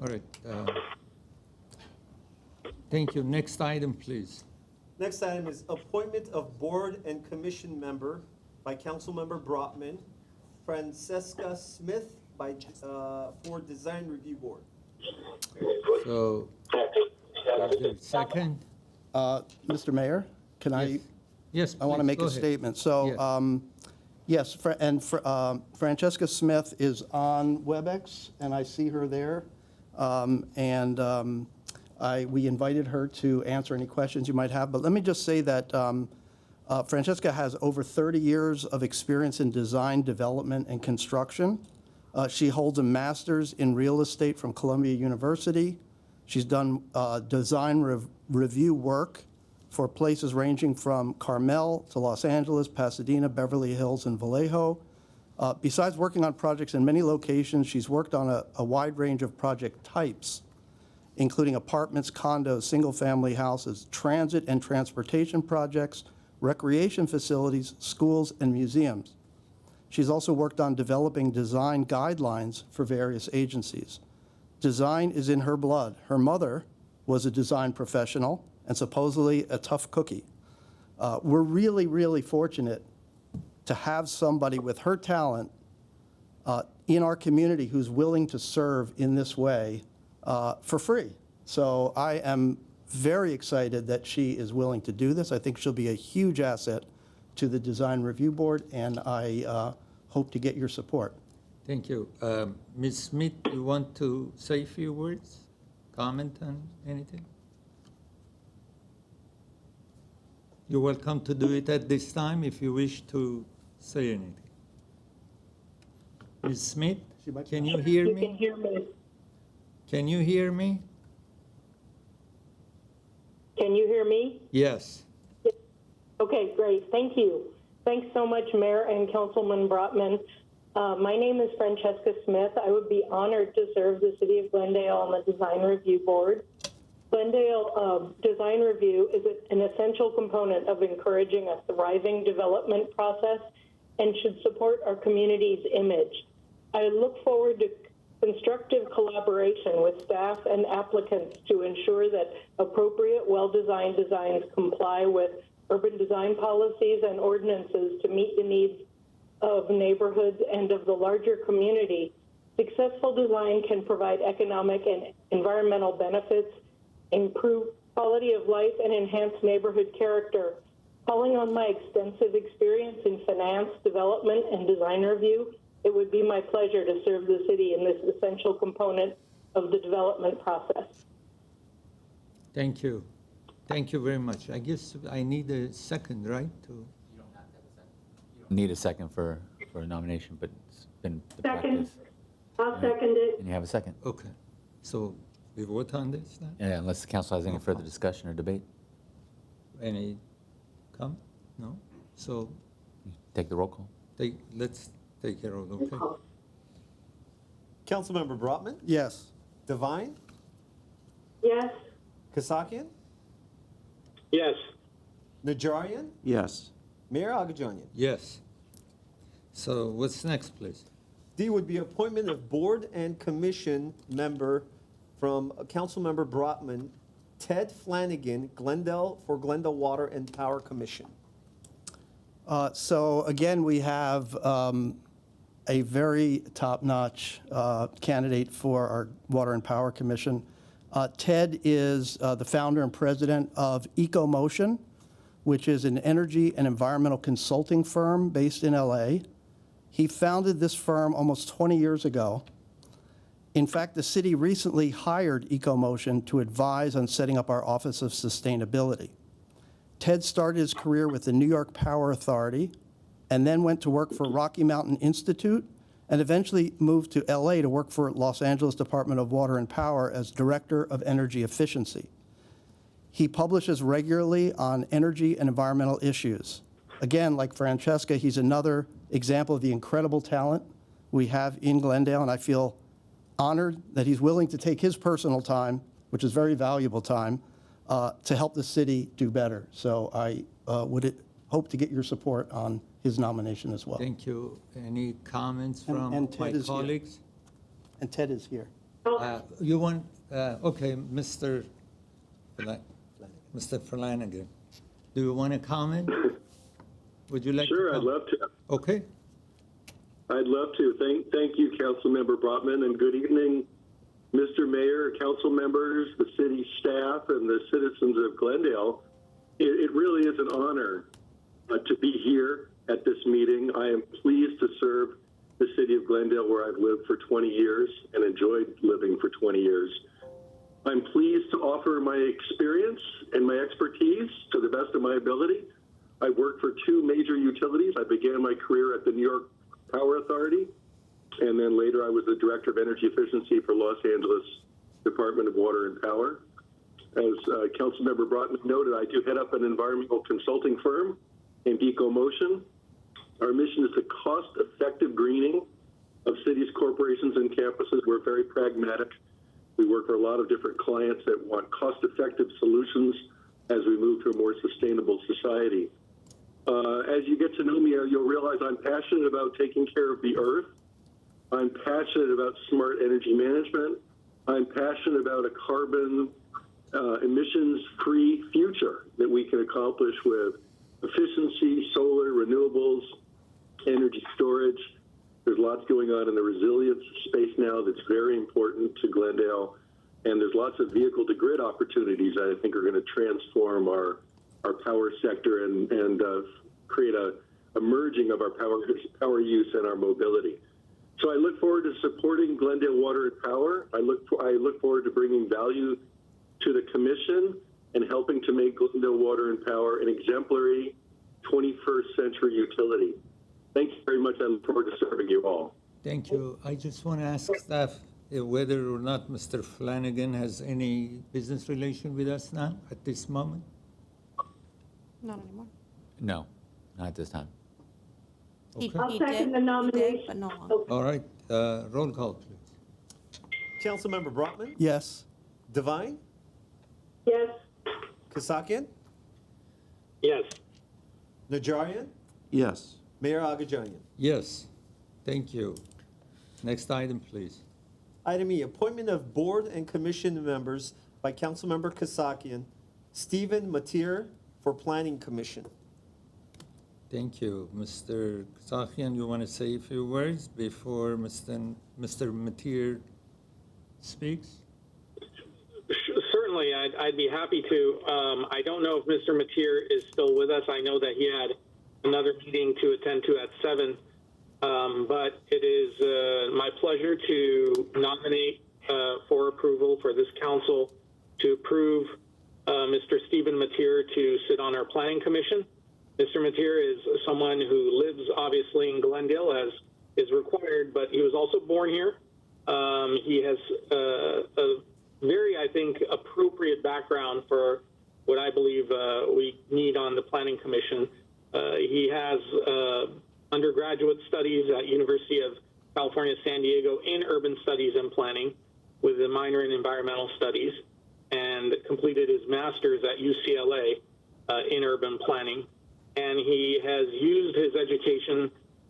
All right. Thank you. Next item, please. Next item is appointment of board and commission member by Councilmember Brotman, Francesca Smith for Design Review Board. So, is there a second? Mr. Mayor, can I? Yes, I want to please, make go a ahead. statement. So, yes, Francesca Smith is on WebEx, and I see her there. We invited her to answer any questions you might have. But let me just say that Francesca has over 30 years of experience in design, development, and construction. She holds a master's in real estate from Columbia University. She's done design review work for places ranging from Carmel to Los Angeles, Pasadena, Beverly Hills, and Vallejo. Besides working on projects in many locations, she's worked on a wide range of project types, including apartments, condos, single-family houses, transit and transportation projects, recreation facilities, schools, and museums. She's also worked on developing design guidelines for various agencies. Design is in her blood. Her mother was a design professional and supposedly a tough cookie. We're really, really fortunate to have somebody with her talent in our community who's willing to serve in this way for free. So I am very excited that she is willing to do this. I think she'll be a huge asset to the Design Review Board, and I hope to get your support. Thank you. Ms. Smith, you want to say a few words? Comment on anything? You're welcome to do it at this time if you wish to say anything. Ms. Smith, can you hear You me? can hear me. Can you hear me? Can you hear me? Yes. Okay, great. Thank you. Thanks so much, Mayor and Councilman Brotman. My name is Francesca Smith. I would be honored to serve the City of Glendale on the Design Review Board. Glendale Design Review is an essential component of encouraging a thriving development process and should support our community's image. I look forward to constructive collaboration with staff and applicants to ensure that appropriate, well-designed designs comply with urban design policies and ordinances to meet the needs of neighborhoods and of the larger community. Successful design can provide economic and environmental benefits, improve quality of life, and enhance neighborhood character. Calling on my extensive experience in finance, development, and design review, it would be my pleasure to serve the city in this essential component of the development process. Thank you. Thank you very much. I guess I need a second, right? Need a second for a nomination, but it's been the Second. practice. I'll second it. And you have a second? Okay. So we vote on this now? Yeah, unless the council has any further discussion or debate, Any comment? No? So take the roll call. let's take care of it, okay? Councilmember Brotman, Yes. DEVINE, Yes. KASSAKHIAN, Yes. NAJARIAN, Yes. Mayor Agajanian. Yes. So what's next, please? D would be appointment of board and commission member from Councilmember Brotman, Ted Flanagan, Glendale, for Glendale Water and Power Commission. So again, we have a very top-notch candidate for our Water and Power Commission. Ted is the founder and president of EcoMotion, which is an energy and environmental consulting firm based in LA. He founded this firm almost 20 years ago. In fact, the city recently hired EcoMotion to advise on setting up our Office of Sustainability. Ted started his career with the New York Power Authority and then went to work for Rocky Mountain Institute and eventually moved to LA to work for Los Angeles Department of Water and Power as Director of Energy Efficiency. He publishes regularly on energy and environmental issues. Again, like Francesca, he's another example of the incredible talent we have in Glendale, and I feel honored that he's willing to take his personal time, which is very valuable time, to help the city do better. So I would hope to get your support on his nomination as well. Thank you. Any comments from And Ted my is here. colleagues? And Ted is here. You want, okay, Mr. Flanagan, do you want to comment? Would you like to Sure, I'd comment? love to. Okay. I'd love to. Thank you, Councilmember Brotman, and good evening, Mr. Mayor, council members, the city staff, and the citizens of Glendale. It really is an honor to be here at this meeting. I am pleased to serve the city of Glendale, where I've lived for 20 years and enjoyed living for 20 years. I'm pleased to offer my experience and my expertise to the best of my ability. I worked for two major utilities. I began my career at the New York Power Authority, and then later I was the Director of Energy Efficiency for Los Angeles Department of Water and Power. As Councilmember Brotman noted, I do head up an environmental consulting firm named EcoMotion. Our mission is the cost-effective greening of cities, corporations, and campuses. We're very pragmatic. We work for a lot of different clients that want cost-effective solutions as we move to a more sustainable society. As you get to know me, you'll realize I'm passionate about taking care of the earth. I'm passionate about smart energy management. I'm passionate about a carbon emissions-free future that we can accomplish with efficiency, solar, renewables, energy storage. There's lots going on in the resilience space now that's very important to Glendale. And there's lots of vehicle-to-grid opportunities that I think are going to transform our power sector and create a merging of our power use and our mobility. So I look forward to supporting Glendale Water and Power. I look forward to bringing value to the commission and helping to make Glendale Water and Power an exemplary 21st century utility. Thank you very much. I look forward to serving you all. Thank you. I just want to ask staff whether or not Mr. Flanagan has any business relation with us now at this moment? Not anymore. No, not at this time. He, Okay. I'll he second did, the he nomination. did, but no longer. All right, roll call, please. Councilmember Brotman, Yes. DEVINE, Yes. KASSAKHIAN, Yes. NAJARIAN, Yes. Mayor Agajanian. Yes, thank you. Next item, please. Item E, appointment of board and commission members by Councilmember Kasakian, Stephen Matier for Planning Commission. Thank you. Mr. Kassakhian, you want to say a few words before Mr. Matir speaks? Certainly, I'd be happy to. I don't know if Mr. Matier is still with us. I know that he had another meeting to attend to at 7. But it is my pleasure to nominate for approval for this council to approve Mr. Stephen Matier to sit on our planning commission. Mr. Matier is someone who lives obviously in Glendale as is required, but he was also born here. He has a very, I think, appropriate background for what I believe we need on the planning commission. He has undergraduate studies at University of California, San Diego in urban studies and planning with a minor in environmental studies, and completed his master's at UCLA in urban planning. And he has used his education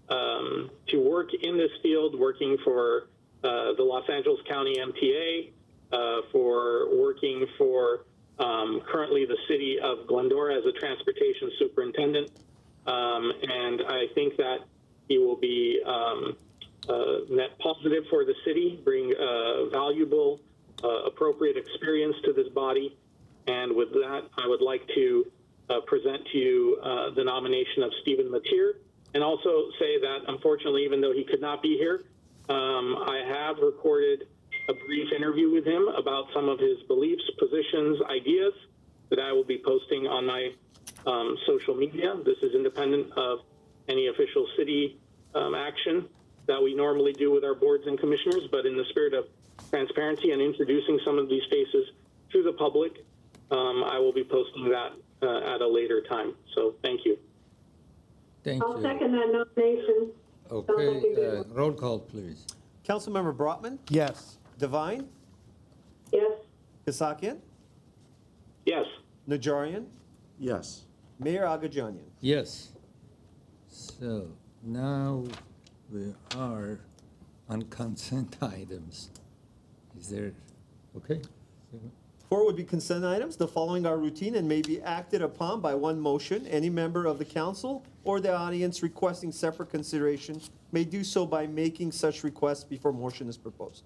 to work in this field, working for the Los Angeles County MTA, for working for currently the city of Glendora as a transportation superintendent. And I think that he will be net positive for the city, bring valuable, appropriate experience to this body. And with that, I would like to present to you the nomination of Stephen Matier, and also say that, unfortunately, even though he could not be here, I have recorded a brief interview with him about some of his beliefs, positions, ideas that I will be posting on my social media. This is independent of any official city action that we normally do with our boards and commissioners, but in the spirit of transparency and introducing some of these faces to the public, I will be posting that at a later time. So thank you. Thank you. I'll second that nomination. Sounds like a Okay, good one. roll call, please. Councilmember Brotman, Yes. Devine, Yes, Kasakian, Yes. Najarian, Yes. Mayor Agajanian. Yes. So now we are on consent items. Is there, okay? 4 would be consent items. The following are routine and may be acted upon by one motion. Any member of the council or the audience requesting separate consideration may do so by making such request before motion is proposed.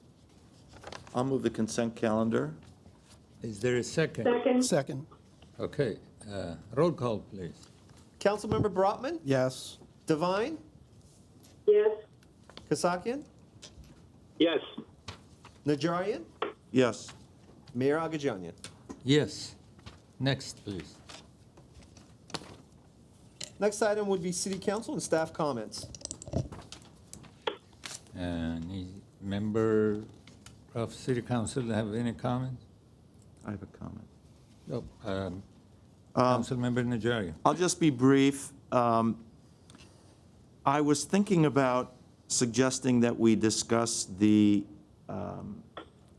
I'll move the consent calendar. Is there a second? second, Second. Okay, roll call, please. Councilmember Brotman, Yes. Devine, yes, Kasakian, Yes. Najarian, Yes. Mayor Agajanian. Yes. Next, please. Next item would be city council and staff comments. Any member of city council have any comments? I have a comment. No. Councilmember Najarian. I'll just be brief. I was thinking about suggesting that we discuss the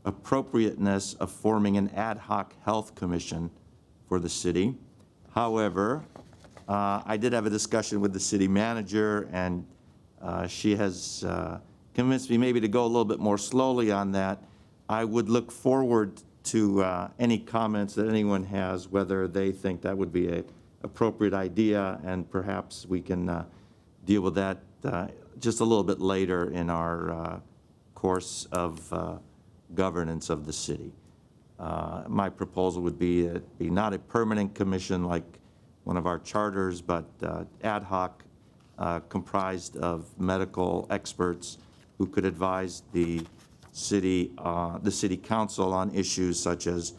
appropriateness of forming an ad hoc health commission for the city. However, I did have a discussion with the city manager, and she has convinced me maybe to go a little bit more slowly on that. I would look forward to any comments that anyone has, whether they think that would be an appropriate idea, and perhaps we can deal with that just a little bit later in our course of governance of the city. My proposal would be it be not a permanent commission like one of our charters, but ad hoc, comprised of medical experts who could advise the city council on issues such as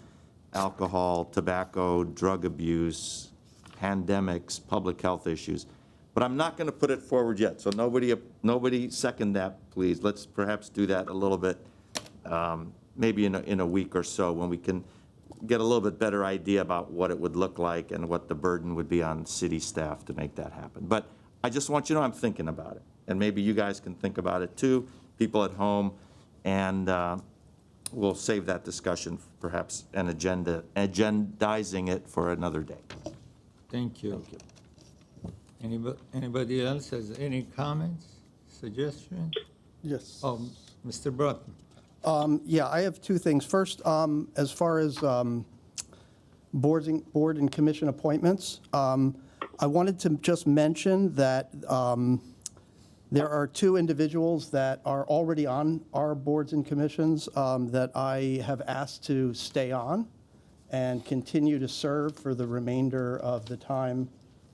alcohol, tobacco, drug abuse, pandemics, public health issues. But I'm not going to put it forward yet, so nobody second that, please. Let's perhaps do that a little bit, maybe in a week or so, when we can get a little bit better idea about what it would look like and what the burden would be on city staff to make that happen. But I just want you to know I'm thinking about it, and maybe you guys can think about it too, people at home, and we'll save that discussion, perhaps an agendizing it for another day. Thank you. Thank you. Anybody else has any comments, suggestions? Yes. Mr. Brotman. Yeah, I have two things. First, as far as board and commission appointments, I wanted to just mention that there are two individuals that are already on our boards and commissions that I have asked to stay on and continue to serve for the remainder of the time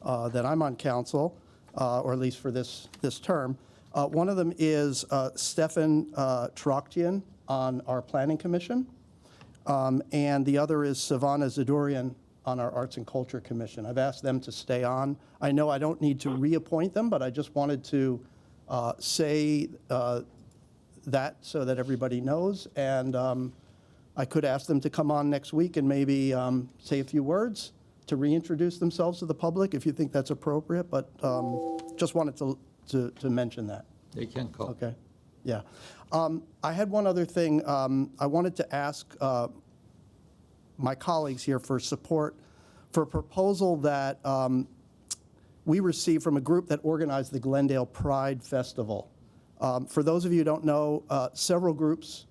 that I'm on council, or at least for this term. One of them is Stefan Traktian on our Planning Commission, and the other is Savannah Zadorian on our Arts and Culture Commission. I've asked them to stay on. I know I don't need to reappoint them, but I just wanted to say that so that everybody knows, and I could ask them to come on next week and maybe say a few words to reintroduce themselves to the public if you think that's appropriate, but just wanted to mention that. They can call. Okay, yeah. I had one other thing. I wanted to ask my colleagues here for support for a proposal that we received from a group that organized the Glendale Pride Festival. For those of you who don't know, several groups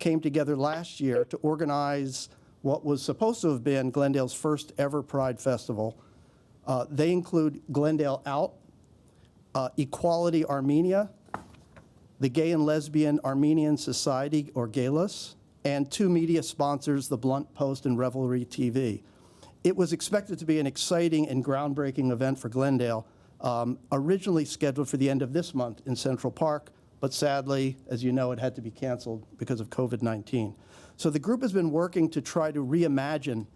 came together last year to organize what was supposed to have been Glendale's first ever Pride Festival. They include Glendale Out, Equality Armenia, the Gay and Lesbian Armenian Society, or GALUS, and two media sponsors, The Blunt Post and Revelry TV. It was expected to be an exciting and groundbreaking event for Glendale, originally scheduled for the end of this month in Central Park, but sadly, as you know, it had to be canceled because of COVID-19. So the group has been working to try to reimagine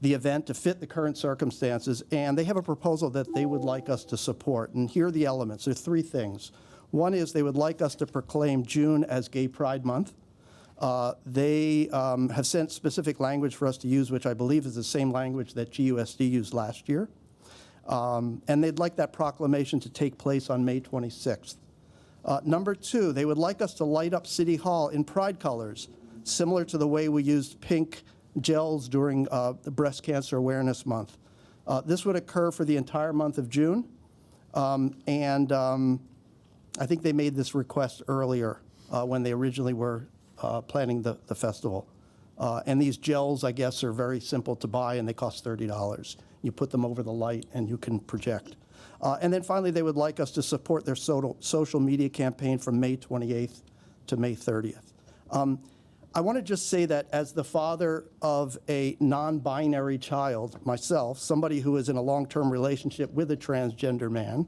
the event to fit the current circumstances, and they have a proposal that they would like us to support. And here are the elements. There are three things. One is they would like us to proclaim June as Gay Pride Month. They have sent specific language for us to use, which I believe is the same language that GUSD used last year. And they'd like that proclamation to take place on May 26th. Number two, they would like us to light up City Hall in pride colors, similar to the way we used pink gels during the Breast Cancer Awareness Month. This would occur for the entire month of June, and I think they made this request earlier when they originally were planning the festival. And these gels, I guess, are very simple to buy, and they cost $30. You put them over the light, and you can project. And then finally, they would like us to support their social media campaign from May 28th to May 30th. I want to just say that as the father of a non-binary child myself, somebody who is in a long-term relationship with a transgender man,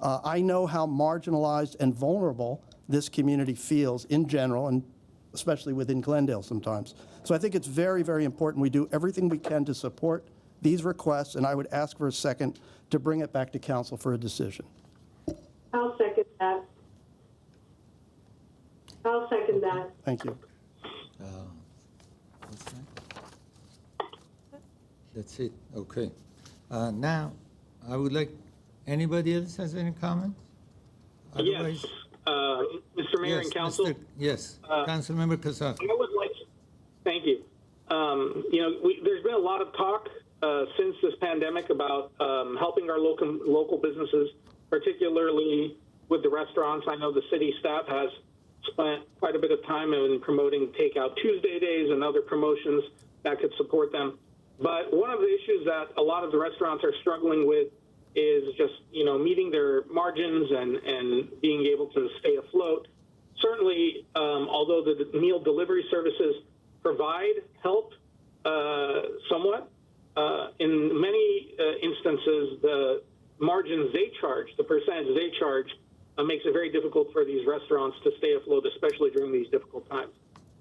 I know how marginalized and vulnerable this community feels in general, and especially within Glendale sometimes. So I think it's very, very important we do everything we can to support these requests, and I would ask for a second to bring it back to council for a decision. I'll second that. I'll second that. Thank you. What's that? That's it, okay. Now, I would like, anybody else has any comments? Yes, Mr. Mayor and Council. Yes, Councilmember KASSAKHIAN. I would like, thank you. There's been a lot of talk since this pandemic about helping our local businesses, particularly with the restaurants. I know the city staff has spent quite a bit of time in promoting Takeout Tuesday days and other promotions that could support them. But one of the issues that a lot of the restaurants are struggling with is just, meeting their margins and being able to stay afloat. Certainly, although the meal delivery services provide help somewhat, in many instances, the margins they charge, the percentage they charge, makes it very difficult for these restaurants to stay afloat, especially during these difficult times.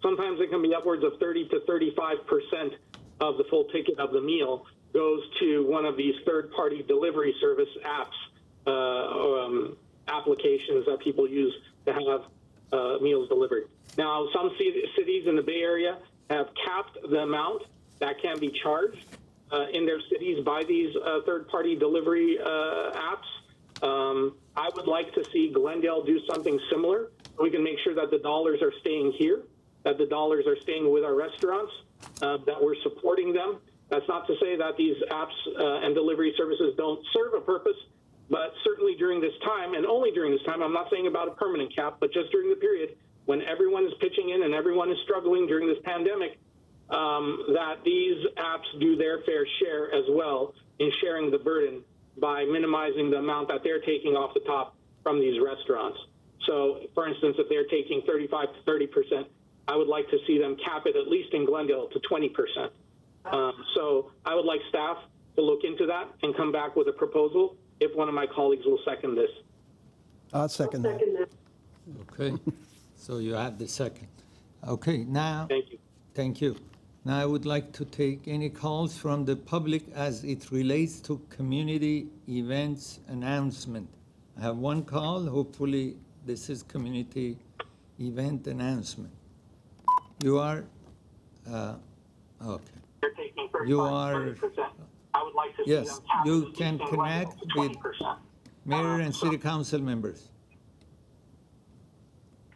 Sometimes it can be upwards of 30 to 35% of the full ticket of the meal goes to one of these third-party delivery service apps, applications that people use to have meals delivered. Now, some cities in the Bay Area have capped the amount that can be charged in their cities by these third-party delivery apps. I would like to see Glendale do something similar. We can make sure that the dollars are staying here, that the dollars are staying with our restaurants, that we're supporting them. That's not to say that these apps and delivery services don't serve a purpose, but this time, and only during this time, I'm not saying about a permanent cap, but just during the period when everyone is pitching in and everyone is struggling during this pandemic, that these apps do their fair share as well in sharing the burden by minimizing the amount that they're taking off the top from these restaurants. So, for instance, if they're taking 35 to 30%, I would like to see them cap it, at least in Glendale, to 20%. So I would like staff to look into that and come back with a proposal if one of my colleagues will second this. I'll second that. Okay, so you have the second. Okay, now. Thank you. Thank you. Now I would like to take any calls from the public as it relates to community events announcement. I have one call. Hopefully this is community event announcement. You are, okay. They're taking 35 You to are, 30%. I would like to see yes, them cap you it at can least in connect Glendale to with 20%. mayor and city council members.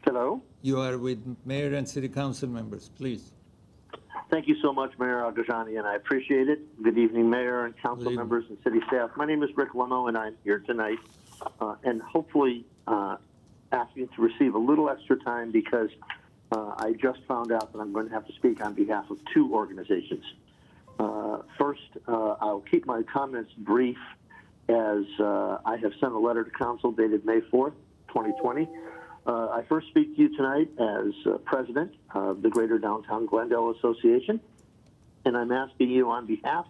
Hello. You are with mayor and city council members, please. Thank you so much, Mayor Al-Gajani, and I appreciate it. Good evening, Mayor and council Good evening. members and city staff. My name is Rick Leno, and I'm here tonight and hopefully asking to receive a little extra time because I just found out that I'm going to have to speak on behalf of two organizations. First, I'll keep my comments brief as I have sent a letter to council dated May 4th, 2020. I first speak to you tonight as president of the Greater Downtown Glendale Association, and I'm asking you on behalf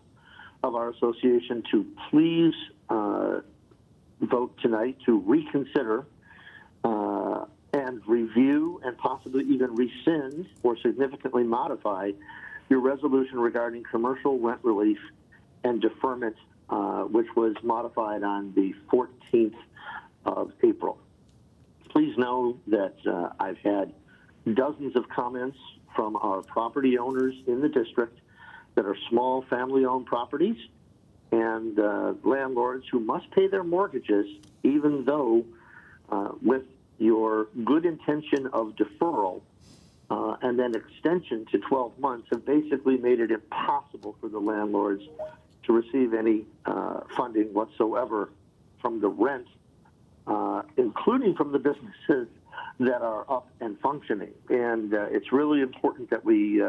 of our association to please vote tonight to reconsider and review and possibly even rescind or significantly modify your resolution regarding commercial rent relief and deferment, which was modified on the 14th of April. Please know that I've had dozens of comments from our property owners in the district that are small family-owned properties and landlords who must pay their mortgages even though with your good intention of deferral and then extension to 12 months have basically made it impossible for the landlords to receive any funding whatsoever from the rent, including from the businesses that are up and functioning. And it's really important that we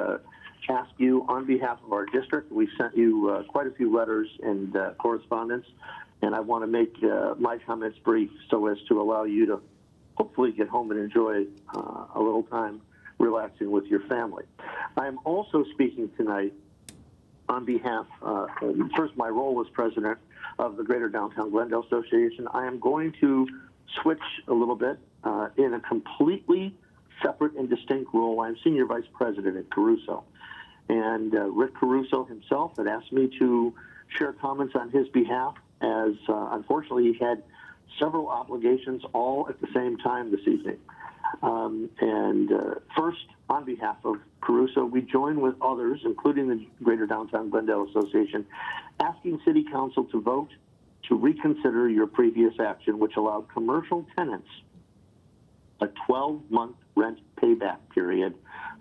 ask you on behalf of our district. We've sent you quite a few letters and correspondence, and I want to make my comments brief so as to allow you to hopefully get home and enjoy a little time relaxing with your family. I'm also speaking tonight on behalf, first my role as president of the Greater Downtown Glendale Association. I am going to switch a little bit in a completely separate and distinct role. I'm senior vice president at Caruso. And Rick Caruso himself had asked me to share comments on his behalf as unfortunately he had several obligations all at the same time this evening. First, on behalf of Caruso, we join with others, including the Greater Downtown Glendale Association, asking City Council to vote to reconsider your previous action, which allowed commercial tenants a 12-month rent payback period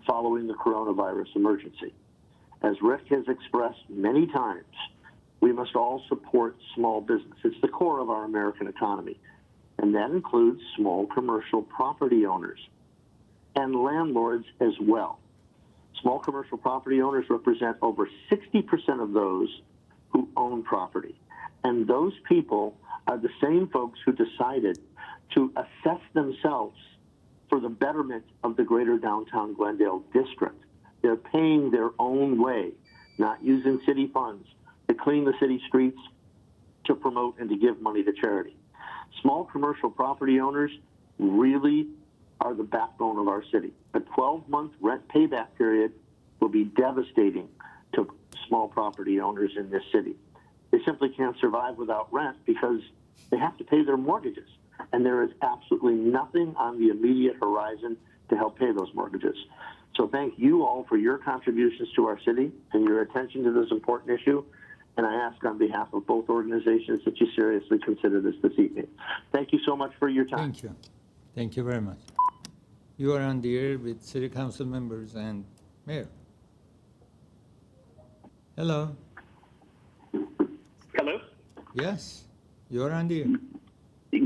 following the coronavirus emergency. As Rick has expressed many times, we must all support small business. It's the core of our American economy, and that includes small commercial property owners and landlords as well. Small commercial property owners represent over 60% of those who own property. And those people are the same folks who decided to assess themselves for the betterment of the Greater Downtown Glendale district. They're paying their own way, not using city funds to clean the city streets, to promote and to give money to charity. Small commercial property owners really are the backbone of our city. A 12-month rent payback period will be devastating to small property owners in this city. They simply can't survive without rent because they have to pay their mortgages. And there is absolutely nothing on the immediate horizon to help pay those mortgages. So thank you all for your contributions to our city and your attention to this important issue. And I ask on behalf of both organizations that you seriously consider this evening. Thank you so much for your time. Thank you. Thank you very much. You are on the air with city council members and mayor. Hello. Hello? Yes, you are on the air.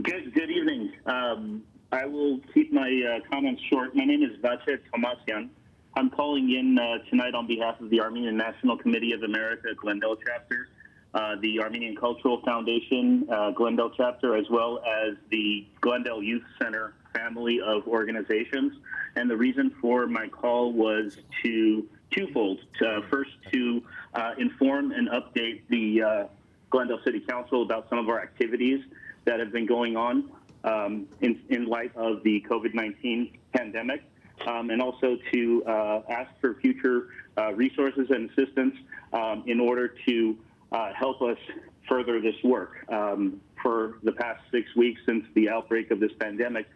Good evening. I will keep my comments short. My name is KASSAKHIAN. I'm calling in tonight on behalf of the Armenian National Committee of America, Glendale Chapter, the Armenian Cultural Foundation, Glendale Chapter, as well as the Glendale Youth Center family of organizations. And the reason for my call was twofold. First, to inform and update the Glendale City Council about some of our activities that have been going on in light of the COVID-19 pandemic, and also to ask for future resources and assistance in order to help us further this work. For the past 6 weeks since the outbreak of this pandemic,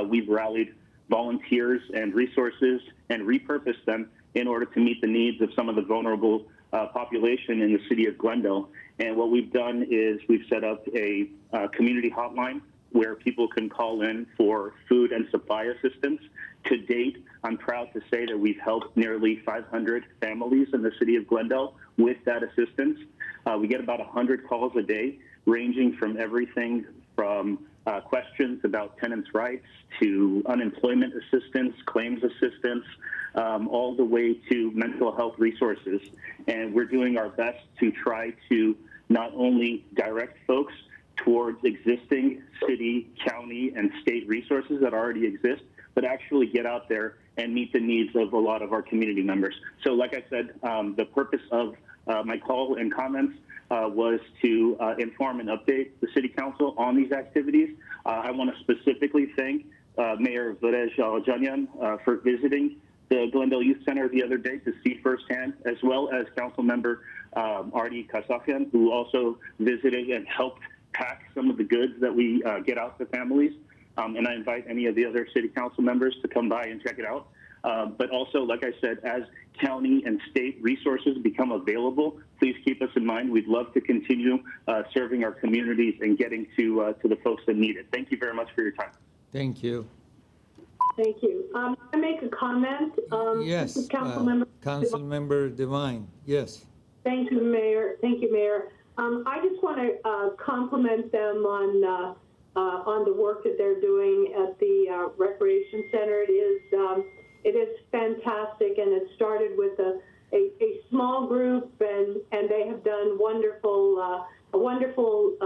we've rallied volunteers and resources and repurposed them in order to meet the needs of some of the vulnerable population in the city of Glendale. And what we've done is we've set up a community hotline where people can call in for food and supply assistance. To date, I'm proud to say that we've helped nearly 500 families in the city of Glendale with that assistance. We get about 100 calls a day, ranging from everything from questions about tenants' rights to unemployment assistance, claims assistance, all the way to mental health resources. And we're doing our best to try to not only direct folks towards existing city, county, and state resources that already exist, but actually get out there and meet the needs of a lot of our community members. So like I said, the purpose of my call and comments was to inform and update the City Council on these activities. I want to specifically thank Mayor Varej Alajanyan for visiting the Glendale Youth Center the other day to see firsthand, as well as Council Member ARDY KASSAKHIAN, who also visited and helped pack some of the goods that we get out to families. And I invite any of the other City Council members to come by and check it out. But also, like I said, as county and state resources become available, please keep us in mind. We'd love to continue serving our communities and getting to the folks that need it. Thank you very much for your time. Thank you. Thank you. Can I make a comment? Yes, Councilmember Devine, yes. Thank you, Mayor. Thank you, Mayor. I just want to compliment them on the work that they're doing at the Recreation Center. It is fantastic, and it started with a small group, and they have done a wonderful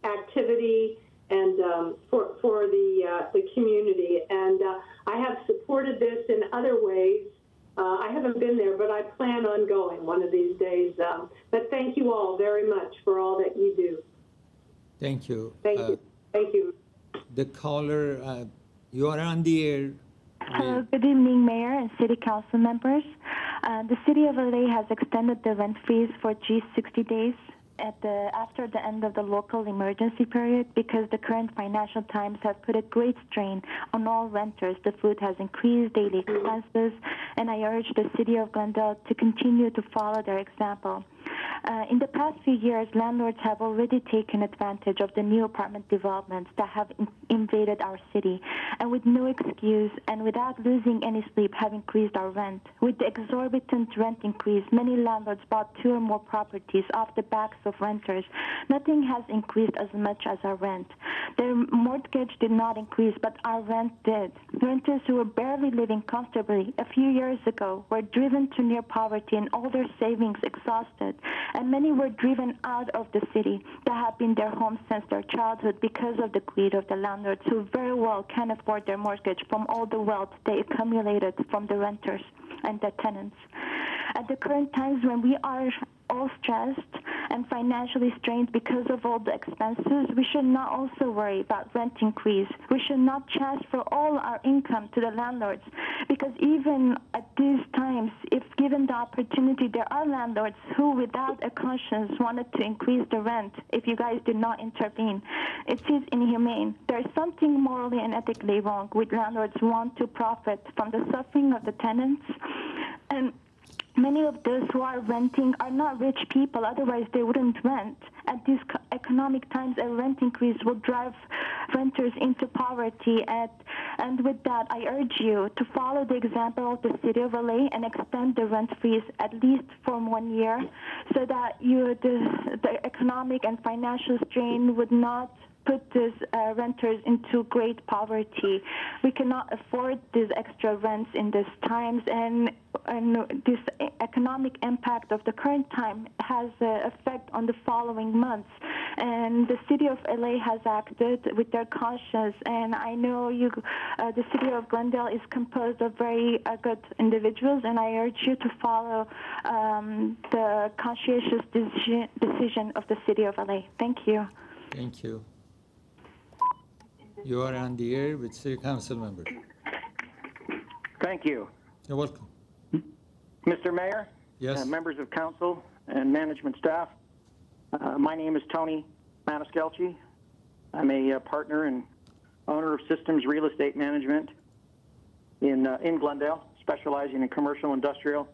activity and for the community. And I have supported this in other ways. I haven't been there, but I plan on going one of these days. But thank you all very much for all that you do. Thank you. Thank you. Thank you. The caller, you are on the air. Hello, good evening, Mayor and City Council members. The City of LA has extended the rent freeze for 60 days after the end of the local emergency period because the current financial times have put a great strain on all renters. The food has increased, daily expenses, and I urge the City of Glendale to continue to follow their example. In the past few years, landlords have already taken advantage of the new apartment developments that have invaded our city, and with no excuse and without losing any sleep have increased our rent. With the exorbitant rent increase, many landlords bought 2 or more properties off the backs of renters. Nothing has increased as much as our rent. Their mortgage did not increase, but our rent did. Renters who were barely living comfortably a few years ago were driven to near poverty and all their savings exhausted. And many were driven out of the city that have been their homes since their childhood because of the greed of the landlords who very well can afford their mortgage from all the wealth they accumulated from the renters and the tenants. At the current times when we are all stressed and financially strained because of all the expenses, we should not also worry about rent increase. We should not transfer all our income to the landlords because even at these times, if given the opportunity, there are landlords who without a conscience wanted to increase the rent if you guys did not intervene. It is inhumane. There is something morally and ethically wrong with landlords who want to profit from the suffering of the tenants. And Many of those who are renting are not rich people, otherwise they wouldn't rent. At these economic times, a rent increase will drive renters into poverty. And with that, I urge you to follow the example of the City of LA and extend the rent freeze at least for 1 year so that the economic and financial strain would not put these renters into great poverty. We cannot afford these extra rents in these times, and this economic impact of the current time has an effect on the following months. And the City of LA has acted with their conscience, and I know the City of Glendale is composed of very good individuals, and I urge you to follow the conscientious decision of the City of LA. Thank you. Thank you. You are on the air with City Council member. Thank you. You're welcome. Mr. Mayor, Yes. members of council and management staff, my name is Tony Maniscalchi. I'm a partner and owner of Systems Real Estate Management in Glendale, specializing in commercial, industrial,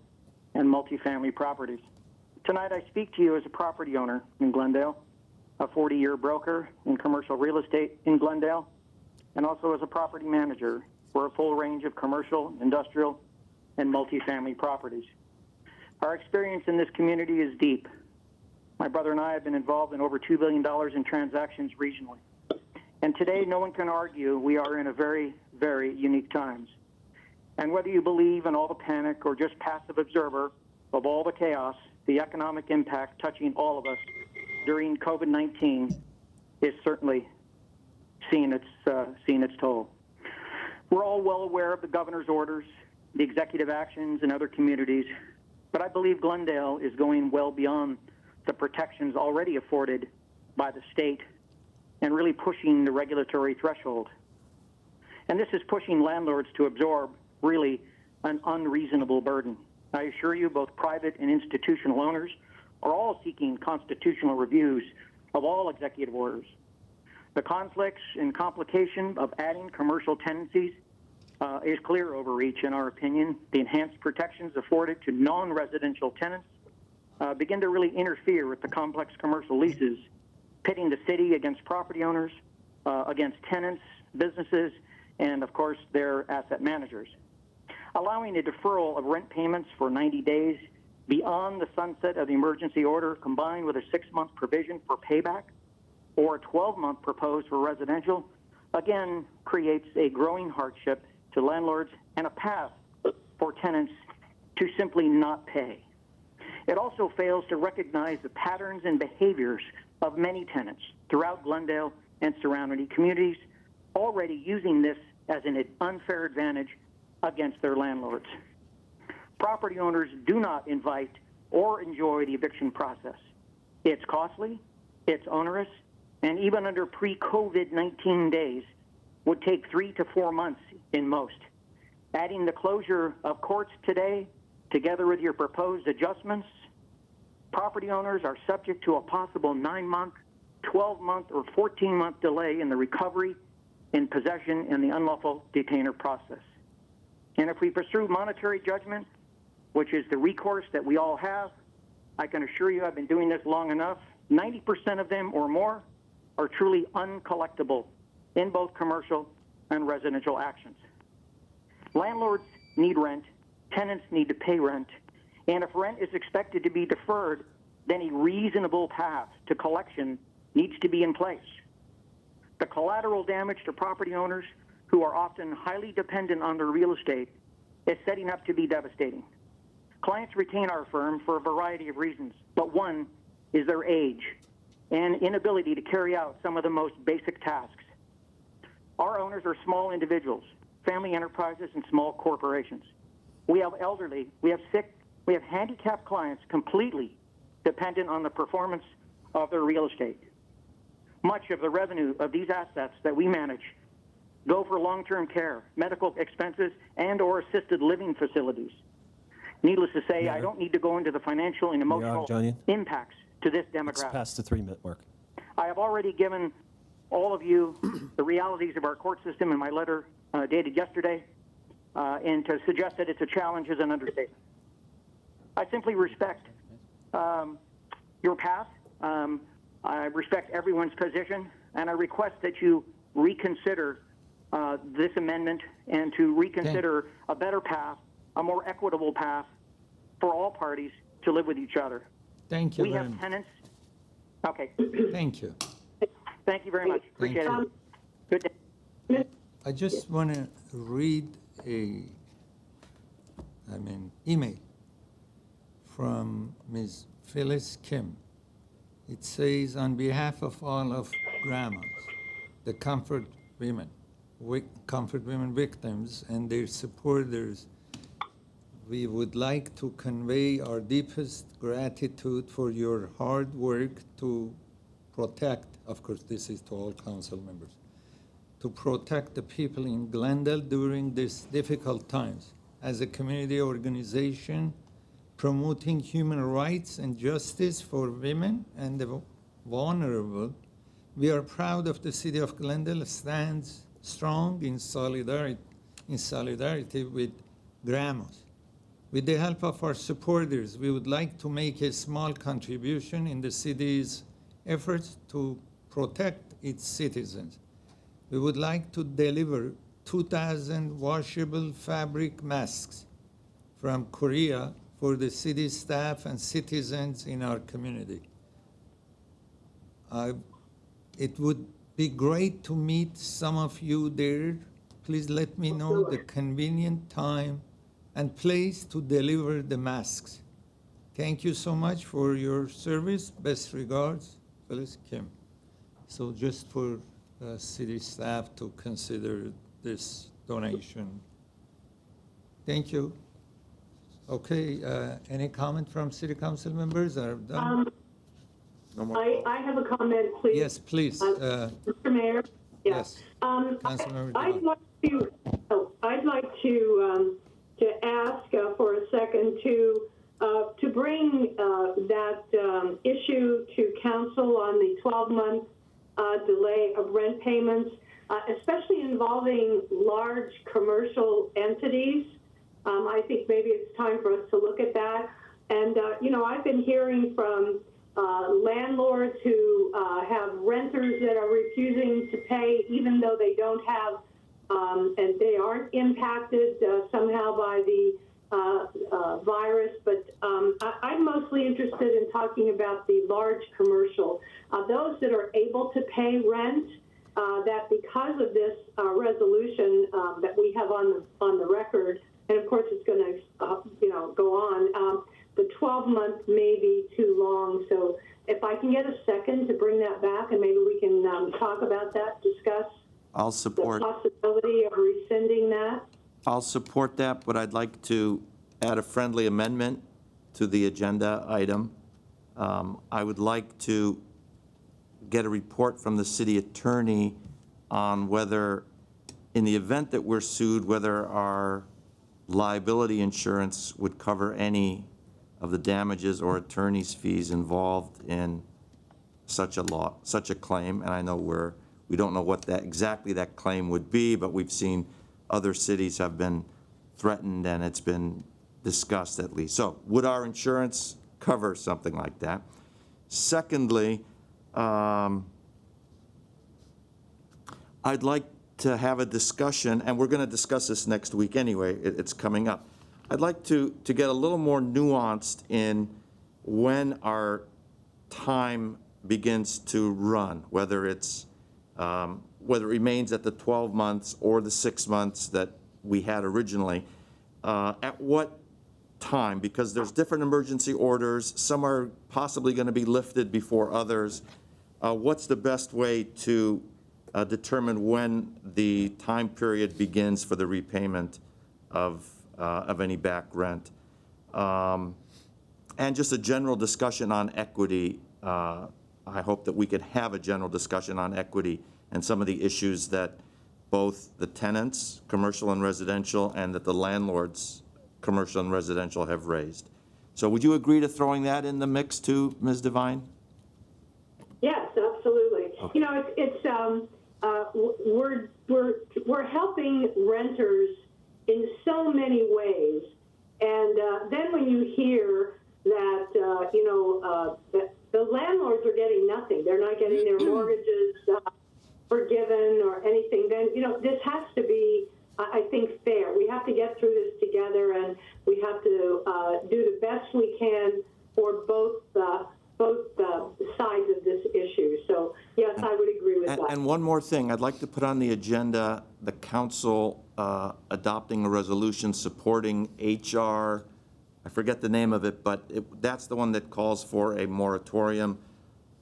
and multifamily properties. Tonight I speak to you as a property owner in Glendale, a 40-year broker in commercial real estate in Glendale, and also as a property manager for a full range of commercial, industrial, and multifamily properties. Our experience in this community is deep. My brother and I have been involved in over $2 billion in transactions regionally. And today, no one can argue we are in a very, very unique times. And whether you believe in all the panic or just passive observer of all the chaos, the economic impact touching all of us during COVID-19 is certainly seeing its toll. We're all well aware of the governor's orders, the executive actions in other communities, but I believe Glendale is going well beyond the protections already afforded by the state and really pushing the regulatory threshold. And this is pushing landlords to absorb really an unreasonable burden. I assure you, both private and institutional owners are all seeking constitutional reviews of all executive orders. The conflicts and complication of adding commercial tenancies is clear overreach, in our opinion. The enhanced protections afforded to non-residential tenants begin to really interfere with the complex commercial leases, pitting the city against property owners, against tenants, businesses, and of course their asset managers. Allowing a deferral of rent payments for 90 days beyond the sunset of the emergency order, combined with a 6-month provision for payback or a 12-month proposed for residential, again creates a growing hardship to landlords and a path for tenants to simply not pay. It also fails to recognize the patterns and behaviors of many tenants throughout Glendale and surrounding communities, already using this as an unfair advantage against their landlords. Property owners do not invite or enjoy the eviction process. It's costly, it's onerous, and even under pre-COVID-19 days would take 3 to 4 months in most. Adding the closure of courts today, together with your proposed adjustments, property owners are subject to a possible 9-month, 12-month, or 14-month delay in the recovery, in possession, and the unlawful detainer process. And if we pursue monetary judgment, which is the recourse that we all have, I can assure you I've been doing this long enough, 90% of them or more are truly uncollectible in both commercial and residential actions. Landlords need rent, tenants need to pay rent, and if rent is expected to be deferred, then a reasonable path to collection needs to be in place. The collateral damage to property owners who are often highly dependent on their real estate is setting up to be devastating. Clients retain our firm for a variety of reasons, but one is their age and inability to carry out some of the most basic tasks. Our owners are small individuals, family enterprises, and small corporations. We have elderly, we have sick, we have handicapped clients completely dependent on the performance of their real estate. Much of the revenue of these assets that we manage go for long-term care, medical expenses, and or assisted living facilities. Needless to say, I don't need to go into the financial and emotional impacts to this demographic. It's past the 3-minute mark. I have already given all of you the realities of our court system in my letter dated yesterday, and to suggest that it's a challenge is an understatement. I simply respect your path. I respect everyone's position, and I request that you reconsider this amendment and to reconsider a better path, a more equitable path for all parties to live with each other. Thank you We very have much. tenants. Okay. Thank you. Thank you very much. Appreciate you. it. Good day. I just want to read email from Ms. Phyllis Kim. It says, on behalf of all of grandmas, the Comfort Women victims and their supporters, we would like to convey our deepest gratitude for your hard work to protect, of course, this is to all council members, to protect the people in Glendale during these difficult times. As a community organization promoting human rights and justice for women and the vulnerable, we are proud of the city of Glendale stands strong in solidarity with grandmas. With the help of our supporters, we would like to make a small contribution in the city's efforts to protect its citizens. We would like to deliver 2,000 washable fabric masks from Korea for the city staff and citizens in our community. It would be great to meet some of you there. Please let me know the convenient time and place to deliver the masks. Thank you so much for your service. Best regards, Phyllis Kim. So just for city staff to consider this donation. Thank you. Okay, any comment from city council members? Are done? No more. I have a comment, please. Yes, please. Mr. Mayor? Yeah. Yes. I'd Councilmember Devine. like to ask for a second to bring that issue to council on the 12-month delay of rent payments, especially involving large commercial entities. I think maybe it's time for us to look at that. And, I've been hearing from landlords who have renters that are refusing to pay even though they don't have, and they aren't impacted somehow by the virus. But I'm mostly interested in talking about the large commercial, those that are able to pay rent, that because of this resolution that we have on the record, and of course it's going to go on, the 12-month may be too long. So if I can get a second to bring that back and maybe we can talk about that, discuss I'll support. the possibility of rescinding that. I'll support that, but I'd like to add a friendly amendment to the agenda item. I would like to get a report from the city attorney on whether, in the event that we're sued, whether our liability insurance would cover any of the damages or attorney's fees involved in such a claim. And I know we don't know what exactly that claim would be, but we've seen other cities have been threatened and it's been discussed at least. So would our insurance cover something like that? Secondly, I'd like to have a discussion, and we're going to discuss this next week anyway, it's coming up. I'd like to get a little more nuanced in when our time begins to run, whether it remains at the 12 months or the 6 months that we had originally. At what time? Because there's different emergency orders. Some are possibly going to be lifted before others. What's the best way to determine when the time period begins for the repayment of any back rent? And just a general discussion on equity. I hope that we could have a general discussion on equity and some of the issues that both the tenants, commercial and residential, and that the landlords, commercial and residential, have raised. So would you agree to throwing that in the mix too, Ms. Devine? Yes, absolutely. Okay. We're helping renters in so many ways, And then when you hear that, that the landlords are getting nothing, they're not getting their mortgages forgiven or anything, then, this has to be, I think, fair. We have to get through this together, and we have to do the best we can for both sides of this issue. So, yes, I would agree with that. And one more thing, I'd like to put on the agenda the council adopting a resolution supporting HR, I forget the name of it, but that's the one that calls for a moratorium.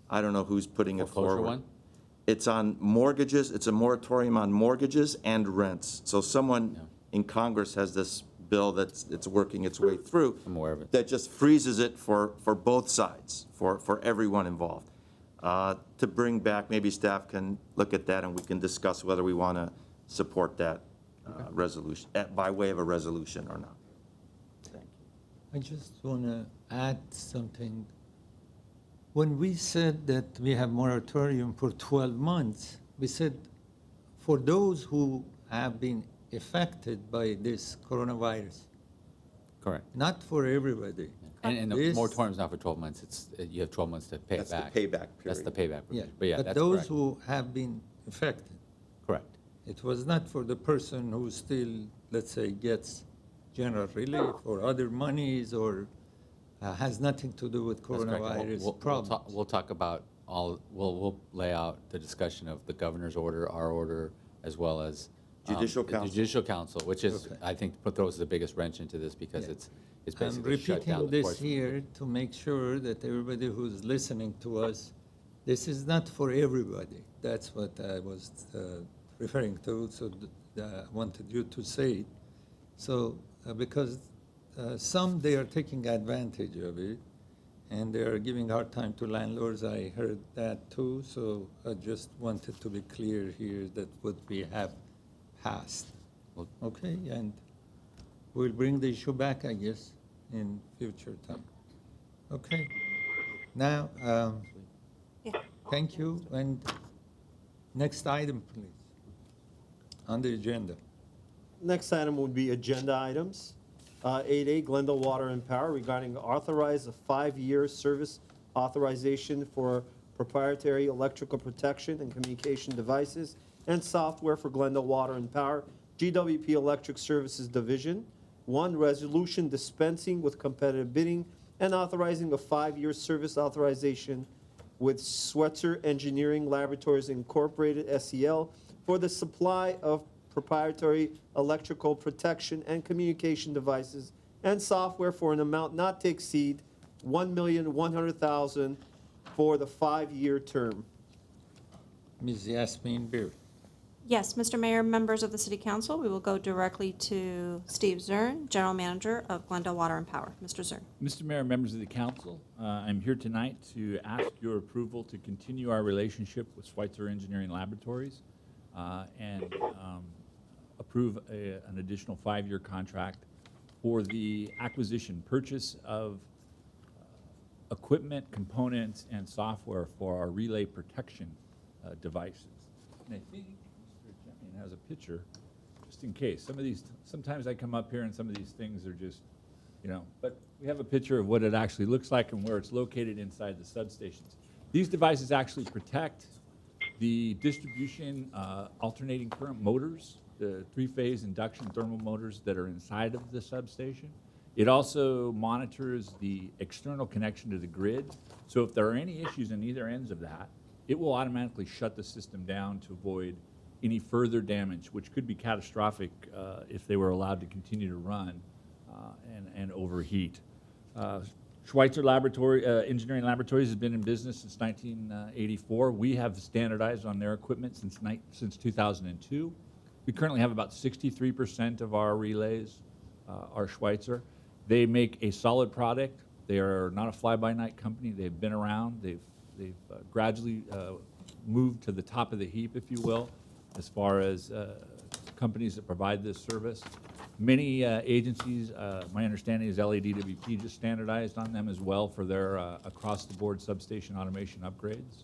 I don't know who's putting it Foreclosure forward. one? It's on mortgages, it's a moratorium on mortgages and rents. So someone in Congress has this bill it's working its way through. I'm aware of it. That just freezes it for both sides, for everyone involved. To bring back, maybe staff can look at that and we can discuss whether we want to support that resolution, by way of a resolution or not. Thank you. I just want to add something. When we said that we have moratorium for 12 months, we said for those who have been affected by this coronavirus, Correct. not for everybody. And the This- moratorium is not for 12 months. You have 12 months to pay That's it back. the payback That's the period. payback Yeah, period. But yeah, but that's those correct. who have been affected, Correct. it was not for the person who still, let's say, gets general relief or other monies or has nothing to do with That's correct. And coronavirus problems. We'll talk about we'll lay out the discussion of the governor's order, our order, as well as Judicial the Council. Judicial Council, which is, Okay. I think, throws the biggest wrench into this because Yeah. it's I'm basically shut repeating down the this courts. here to make sure that everybody who's listening to us, this is not for everybody. That's what I was referring to, so I wanted you to say it. So, because some, they are taking advantage of it, and they are giving hard time to landlords. I heard that too, so I just wanted to be clear here that what we have passed. Okay, and we'll bring the issue back, I guess, in future time. Okay. Now, thank you, and next item, please, on the agenda. Next item would be agenda items. 8A, Glendale Water and Power regarding authorize a 5-year service authorization for proprietary electrical protection and communication devices and software for Glendale Water and Power, GWP Electric Services Division. 1, resolution dispensing with competitive bidding and authorizing a 5-year service authorization with Swetzer Engineering Laboratories Incorporated, SEL, for the supply of proprietary electrical protection and communication devices and software for an amount not to exceed $1,100,000 for the 5-year term. Ms. Yasmin Beer. Yes, Mr. Mayor, members of the City Council, we will go directly to Steve ZURN, General Manager of Glendale Water and Power. Mr. ZURN. Mr. Mayor, members of the council, I'm here tonight to ask your approval to continue our relationship with Swetzer Engineering Laboratories and approve an additional 5-year contract for the purchase of equipment, components, and software for our relay protection devices. And I think Mr. Jemian has a picture, just in case. Sometimes I come up here and some of these things are just, but we have a picture of what it actually looks like and where it's located inside the substations. These devices actually protect the distribution alternating current motors, the 3-phase induction thermal motors that are inside of the substation. It also monitors the external connection to the grid. So if there are any issues on either ends of that, it will automatically shut the system down to avoid any further damage, which could be catastrophic if they were allowed to continue to run and overheat. Schweitzer Engineering Laboratories has been in business since 1984. We have standardized on their equipment since 2002. We currently have about 63% of our relays are Schweitzer. They make a solid product. They are not a fly-by-night company. They've been around. They've gradually moved to the top of the heap, if you will, as far as companies that provide this service. Many agencies, my understanding is LADWP just standardized on them as well for their across-the-board substation automation upgrades.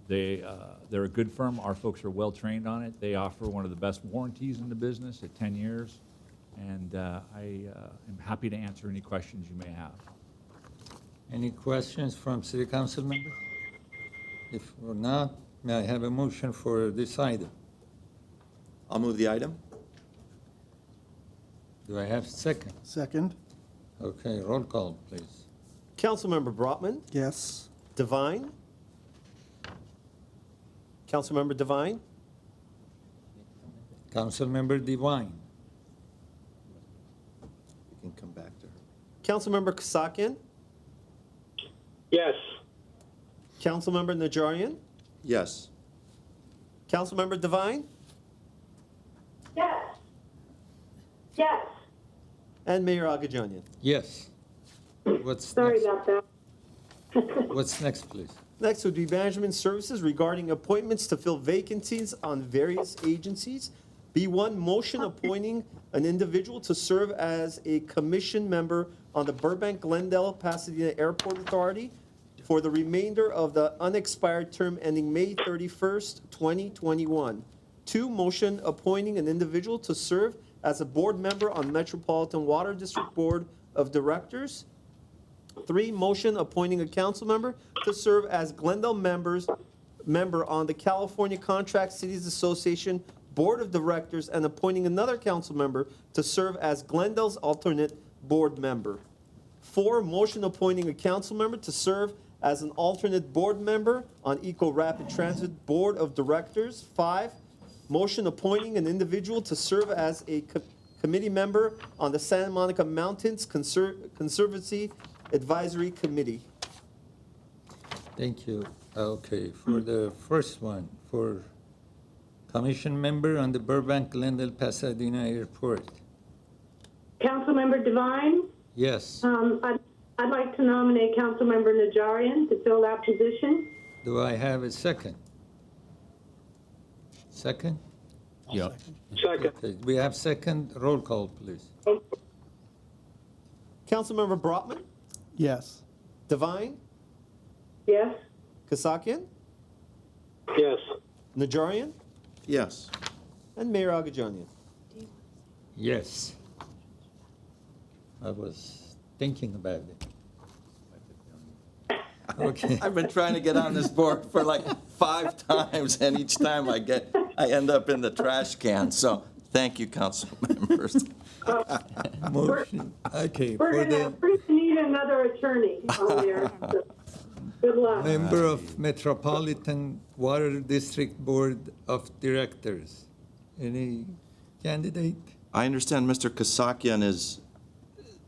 They're a good firm. Our folks are well trained on it. They offer one of the best warranties in the business at 10 years. and I am happy to answer any questions you may have. Any questions from city council members? If not, may I have a motion for this item? I'll move the item. Do I have second? Second? Okay, roll call, please. Councilmember Brotman, Yes. Devine. Councilmember Devine, Councilmember Devine. We can come back to her. Councilmember KASSAKHIAN, Yes. Councilmember Najarian, Yes. Councilmember Devine, Yes. Yes. and Mayor Agajanian. Yes. What's Sorry next? about that. What's next, please? Next would be management services regarding appointments to fill vacancies on various agencies. B1, motion appointing an individual to serve as a commission member on the Burbank Glendale Pasadena Airport Authority for the remainder of the unexpired term ending May 31st, 2021. 2, motion appointing an individual to serve as a board member on Metropolitan Water District Board of Directors. 3, motion appointing a council member to serve as Glendale member on the California Contract Cities Association Board of Directors and appointing another council member to serve as Glendale's alternate board member. 4, motion appointing a council member to serve as an alternate board member on Eco Rapid Transit Board of Directors. 5, motion appointing an individual to serve as a committee member on the Santa Monica Mountains Conservancy Advisory Committee. Thank you. Okay, for the first one, for commission member on the Burbank Glendale Pasadena Airport. Councilmember Devine, Yes. I'd like to nominate Councilmember Najarian to fill that position. Do I have a second? Second? Yeah. Second. Okay, we have second. Roll call, please. Councilmember Brotman, Yes. Devine, Yes. KASSAKHIAN, Yes. Najarian, Yes. and Mayor Agajanian. Yes. I was thinking about it. Okay. I've been trying to get on this board for like 5 times, and each time I end up in the trash can. So thank you, council members. Motion, okay, We're for gonna the need another attorney on there. So, good luck. member of Metropolitan Water District Board of Directors. Any candidate? I understand Mr. Kassakhian is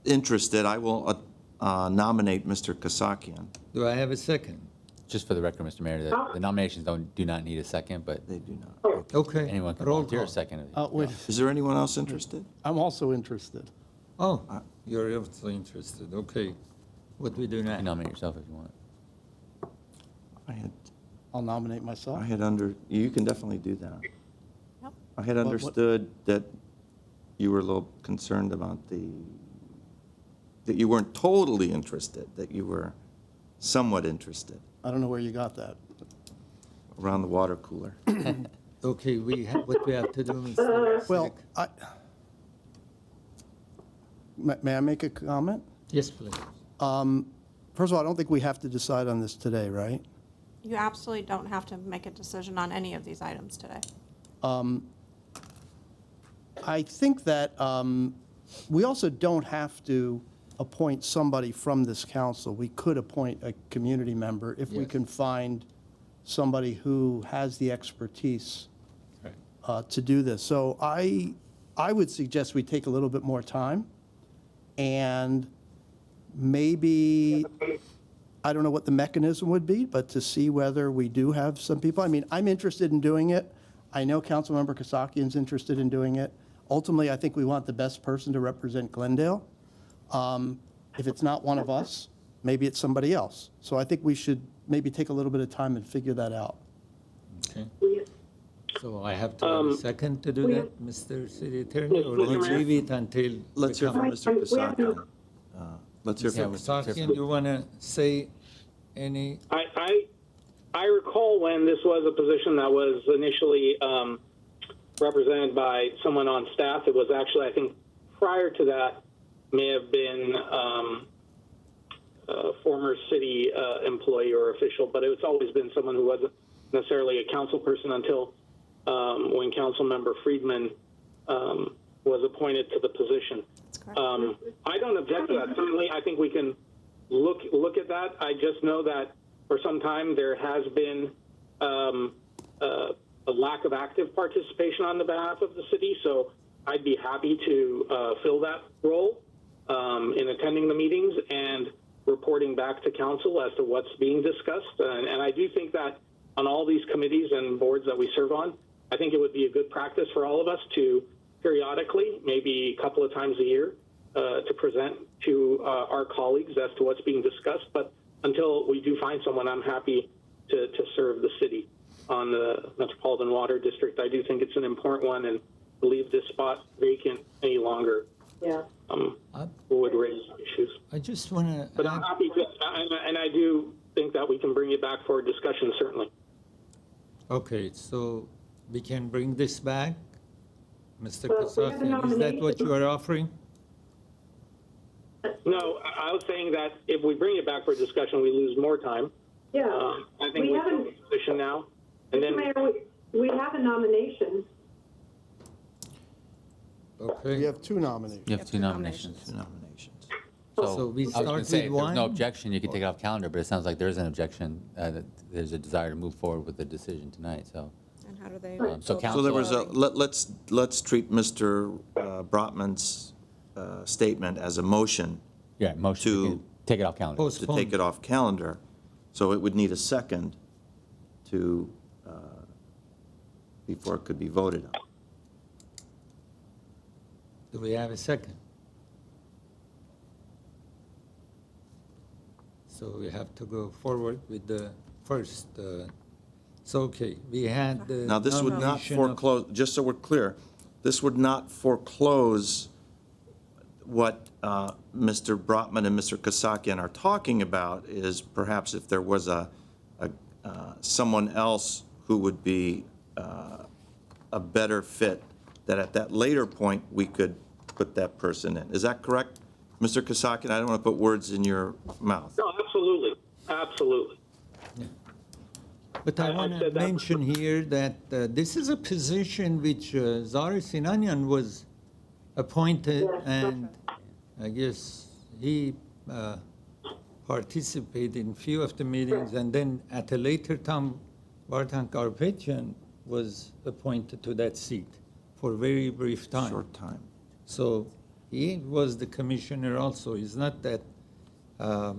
interested. I will nominate Mr. Kassakhian. Do I have a second? Just for the record, Mr. Mayor, the nominations do not need a second, but They do not. Okay. anyone can Roll volunteer a call. second. Wait, Is there anyone else interested? I'm also interested. Oh, you're also interested. Okay. What do we do You now? can nominate yourself if you want. I'll nominate myself. You can definitely do that. Yep. I had What- understood that you were a little concerned about that you weren't totally interested, that you were somewhat interested I don't know where you got that. around the water cooler. Okay, what we have to do is. Well, may I make a comment? Yes, please. First of all, I don't think we have to decide on this today, right? You absolutely don't have to make a decision on any of these items today. I think that we also don't have to appoint somebody from this council. We could appoint a community member if we Yes. can find somebody who has the expertise Right. to do this. So I would suggest we take a little bit more time and maybe, I don't know what the mechanism would be, but to see whether we do have some people. I mean, I'm interested in doing it. I know Councilmember Kassakhian's interested in doing it. Ultimately, I think we want the best person to represent Glendale. If it's not one of us, maybe it's somebody else. So I think we should maybe take a little bit of time and figure that out. Okay. So I have to have a second to do that, Mr. City Attorney, or Mr. let's Mayor? leave it until. Let's hear from Mr. Kassakhian. Let's hear from Mr. Mr. Kassakhian, you want to say any? I recall when this was a position that was initially represented by someone on staff. It was actually, I think, prior to that may have been a former city employee or official, but it's always been someone who wasn't necessarily a council person until when Councilmember Friedman was appointed to the position. I don't object to that. Certainly, I think we can look at that. I just know that for some time there has been a lack of active participation on the behalf of the city, so I'd be happy to fill that role in attending the meetings and reporting back to council as to what's being discussed. And I do think that on all these committees and boards that we serve on, I think it would be a good practice for all of us to periodically, maybe a couple of times a year, to present to our colleagues as to what's being discussed. But until we do find someone, I'm happy to serve the city on the Metropolitan Water District. I do think it's an important one, and to leave this spot vacant any longer would raise issues. I just want to. But I'm happy to, and I do think that we can bring it back for discussion, certainly. Okay, so we can bring this back, Mr. Well, we have a Kassakhian. Is that what nomination. you are offering? No, I was saying that if we bring it back for discussion, we lose more time. Yeah. I think We we're in haven't- a position now. And Mr. then Mayor, we have a nomination. Okay. We have two nominations. You have two nominations. Two nominations. So we I was start going to say, with if there's one. no objection, you can take it off calendar, but it sounds like there is an objection, that there's a desire to move forward with the decision tonight, so. And how do they? So vote? council. So there was a, let's treat Mr. Brotman's statement as a motion Yeah, motion, you to, can take it off calendar. to Postpone. take it off calendar. So it would need a second to, before it could be voted on. Do we have a second? So we have to go forward with the first. So, okay, we had the Now, this would not nomination of- foreclose, just so we're clear, this would not foreclose what Mr. Brotman and Mr. Kassakhian are talking about, is perhaps if there was someone else who would be a better fit, that at that later point, we could put that person in. Is that correct, Mr. Kassakhian? I don't want to put words in your mouth. no, absolutely, absolutely. But I I want to said that- mention here that this is a position which Zari Sinanian was appointed, Yes, and I guess he participated in few of the meetings, and then at a later time, Vartan Karpetian was appointed to that seat for a very brief time. Short time. So he was the commissioner also. It's not that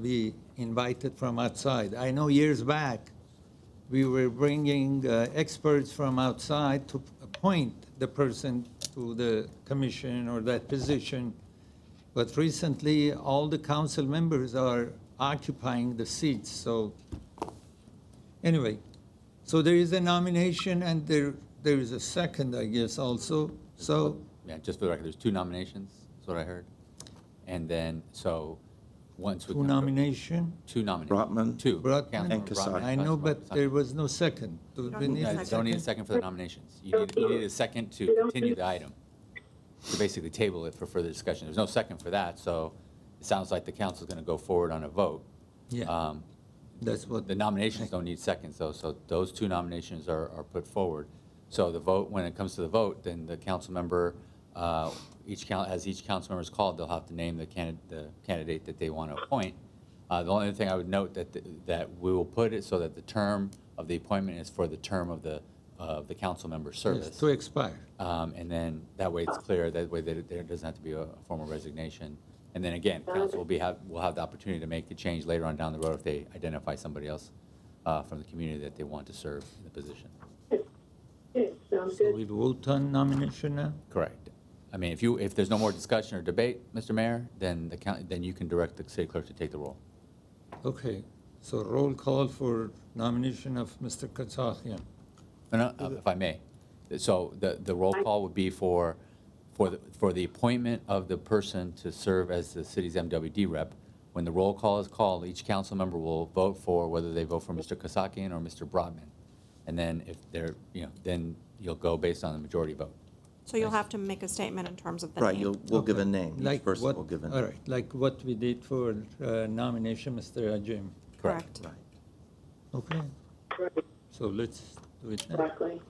we invited from outside. I know years back, we were bringing experts from outside to appoint the person to the commission or that position. But recently, all the council members are occupying the seats. So anyway, so there is a nomination and there is a second, I guess, also. So Yeah, just for the record, there's two nominations, that's what I heard. And then, so, once we. two nomination. Two nominations. Brotman. Two. Brotman. Councilmember And Kassakhian. I know, but Kassakhian. there was no second. Do we need Yeah, a you don't need a second? second for the nominations. You need a second to continue the item, to basically table it for further discussion. There's no second for that, so it sounds like the council's going to go forward on a vote. Yeah, that's what. The nominations don't need seconds, though, so those two nominations are put forward. So the vote, when it comes to the vote, then the council member, as each council member is called, they'll have to name the candidate that they want to appoint. The only other thing I would note that we will put it so that the term of the appointment is for the term of the council member's service. Yes, to expire. And then that way it's clear, that way that there doesn't have to be a formal resignation. And then again, council will have the opportunity to make a change later on down the road if they identify somebody else from the community that they want to serve in the position. Okay, sounds So good. we vote on nomination now? Correct. I mean, if there's no more discussion or debate, Mr. Mayor, then then you can direct the city clerk to take the roll. Okay, so roll call for nomination of Mr. Kassakhian. No, if I may. So the roll call would be for the appointment of the person to serve as the city's MWD rep. When the roll call is called, each council member will vote for whether they vote for Mr. Kassakhian or Mr. Brotman. And then if they're, then you'll go based on the majority vote. So you'll have to make a statement in terms of the Right, name. we'll give a name. Each Like person what, will give a all name. right, like what we did for nomination, Mr. Jim. Correct. Right. Okay, so let's do it now. Exactly.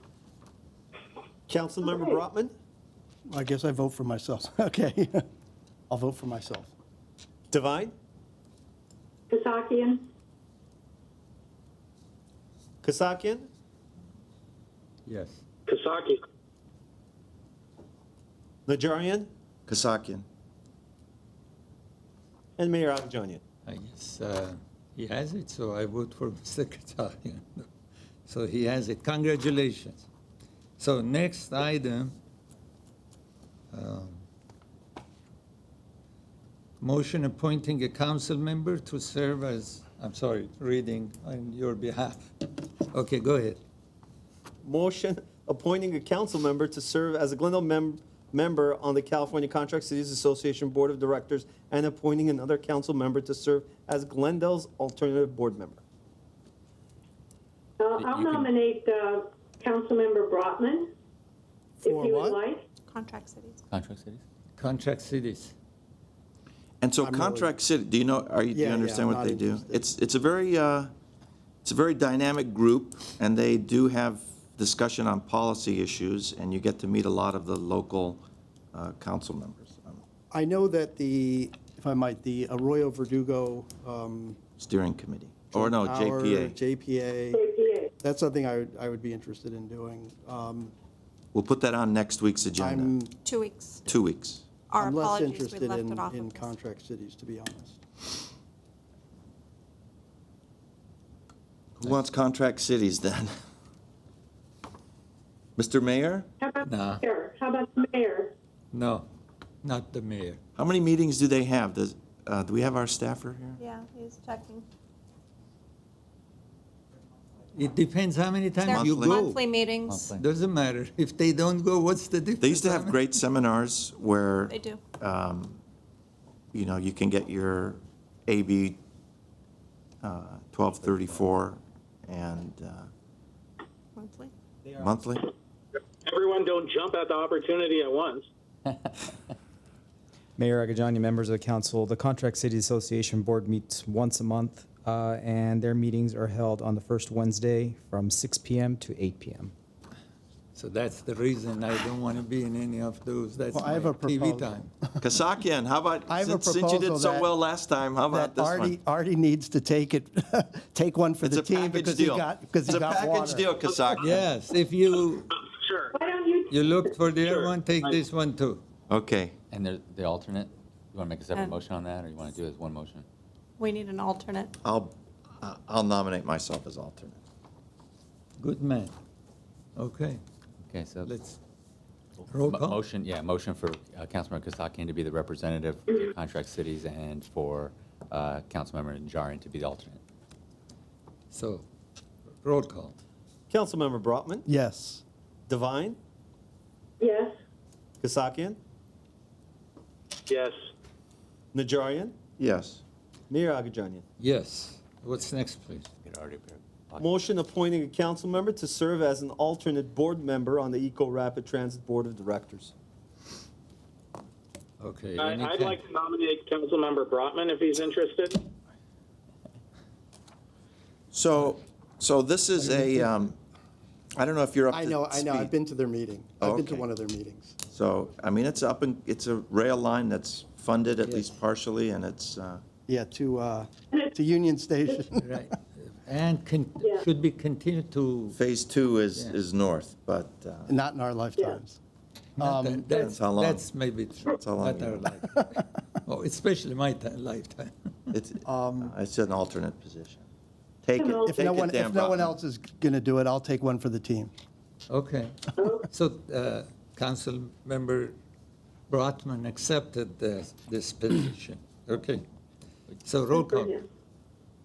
Councilmember Okay. Brotman, I guess I vote for myself. Okay. I'll vote for myself. Devine, Kassakhaian, Kassakhaian, Yes. Kassakhaian. Najarian, Kassakhian. and Mayor Agajanian. I guess he has it, so I vote for Mr. Kassakhian. So he has it. Congratulations. So next item, motion appointing a council member to serve as, I'm sorry, reading on your behalf. Okay, go ahead. Motion appointing a council member to serve as a Glendale member on the California Contract Cities Association Board of Directors and appointing another council member to serve as Glendale's alternative board member. I'll You can- nominate Councilmember Brotman, if For you what? would like. Contract cities. Contract cities? Contract cities. And so I'm really- Contract City, do you know, do you Yeah, understand I'm what not they do? interested. It's a very dynamic group, and they do have discussion on policy issues, and you get to meet a lot of the local council members. I know that if I might, the Arroyo Verdugo. Steering committee, or no, Power, JPA. JPA. JPA. That's something I would be interested in doing. We'll put that on next week's agenda. I'm 2 weeks. 2 weeks. Our I'm less apologies, we interested left it off in of this. contract cities, to be honest. Who wants Contract Cities then? Mr. Mayor? How about No. the mayor? How about the mayor? No, not the mayor. How many meetings do they have? Do we have our staffer here? Yeah, he's checking. It depends how many times They're you go. monthly meetings. Monthly. Doesn't matter. If they don't go, what's the difference? They used to have great seminars where, They do. you know, you can get your AB 1234 and Monthly. monthly. Everyone don't jump at the opportunity at once. Mayor Agajanian, members of the council, the Contract City Association Board meets once a month, and their meetings are held on the first Wednesday from 6 p.m. to 8 p.m. So that's the reason I don't want to be in any of those. That's Well, I my have a TV proposal. time. Kasakian, how about, I have a since you did proposal so that- well last time, how about That this one? Ardy needs to take it, take one for It's the a team package because he deal. got, because he It's a got package water. deal, Kasakian. Yes, if you Sure. Why don't you looked for the other one, take this one too. Okay. And the alternate, you want to make a separate And- motion on that, or you want to do it as one motion? We need an alternate. I'll nominate myself as alternate. Good man. Okay, Okay, so. let's roll call. Motion, yeah, motion for Councilmember Kasakian to be the representative for the contract cities and for Councilmember Najarian to be the alternate. So, roll call. Councilmember Brotman, Yes. Devine, yes, Kasakian, Yes. Najarian, Yes. Mayor Agajanian. Yes. What's next, please? Get already prepared. Motion appointing a council member to serve as an alternate board member on the Eco Rapid Transit Board of Directors. Okay. I'd like to nominate Councilmember Brotman if he's interested. So this is I don't know if you're up to I know, speed. I've been to their meeting. I've been to Okay. one of their meetings. So, I mean, it's a rail line that's funded at least partially, and it's, Yeah, to Union Station. Right. And Yeah. should be continued to, Phase 2 Yeah. is north, but Not in our lifetimes. That's how long. that's maybe true. That's how long Not our you- lifetime. Oh, especially my lifetime. it's an alternate position. Take it, If take no it, one, Dan if no one Brotman. else is going to do it, I'll take one for the team. Okay. So, Council Member Brotman accepted this position. Okay. So roll call. brilliant.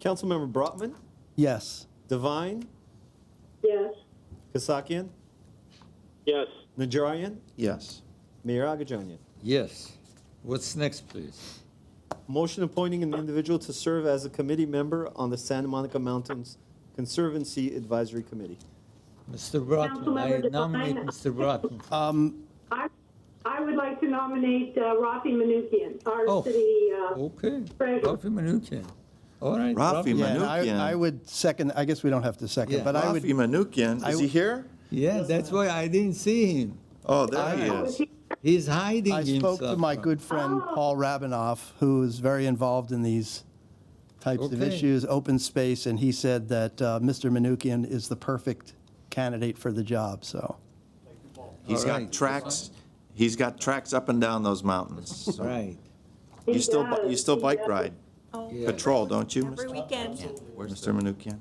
Councilmember Brotman, Yes. Devine, Yes, Kasakian, Yes. Najarian, Yes. Mayor Agajanian. Yes. What's next, please? Motion appointing an individual to serve as a committee member on the Santa Monica Mountains Conservancy Advisory Committee. Mr. Brotman, I Councilmember nominate Devine. Mr. Brotman. I I would like to nominate Rafi Manukian, our Oh, city Okay, treasurer. Rafi Manukian. All right. Rafi Yeah, and Manukian. I would second, I guess we don't have to second, Yeah. but I would, Rafi Manukian, is he here? Yeah, that's why I didn't see him. Oh, there he is. He's hiding I himself. spoke to my from- good friend Paul Rabinoff, who is very involved in these types of Okay. issues, open space, and he said that Mr. Manukian is the perfect candidate for the job, so. He's All got right. tracks, he's got tracks up and down those mountains. So Right. You still bike ride, Oh, Yeah. patrol, don't you, every weekend. Mr. Manukian?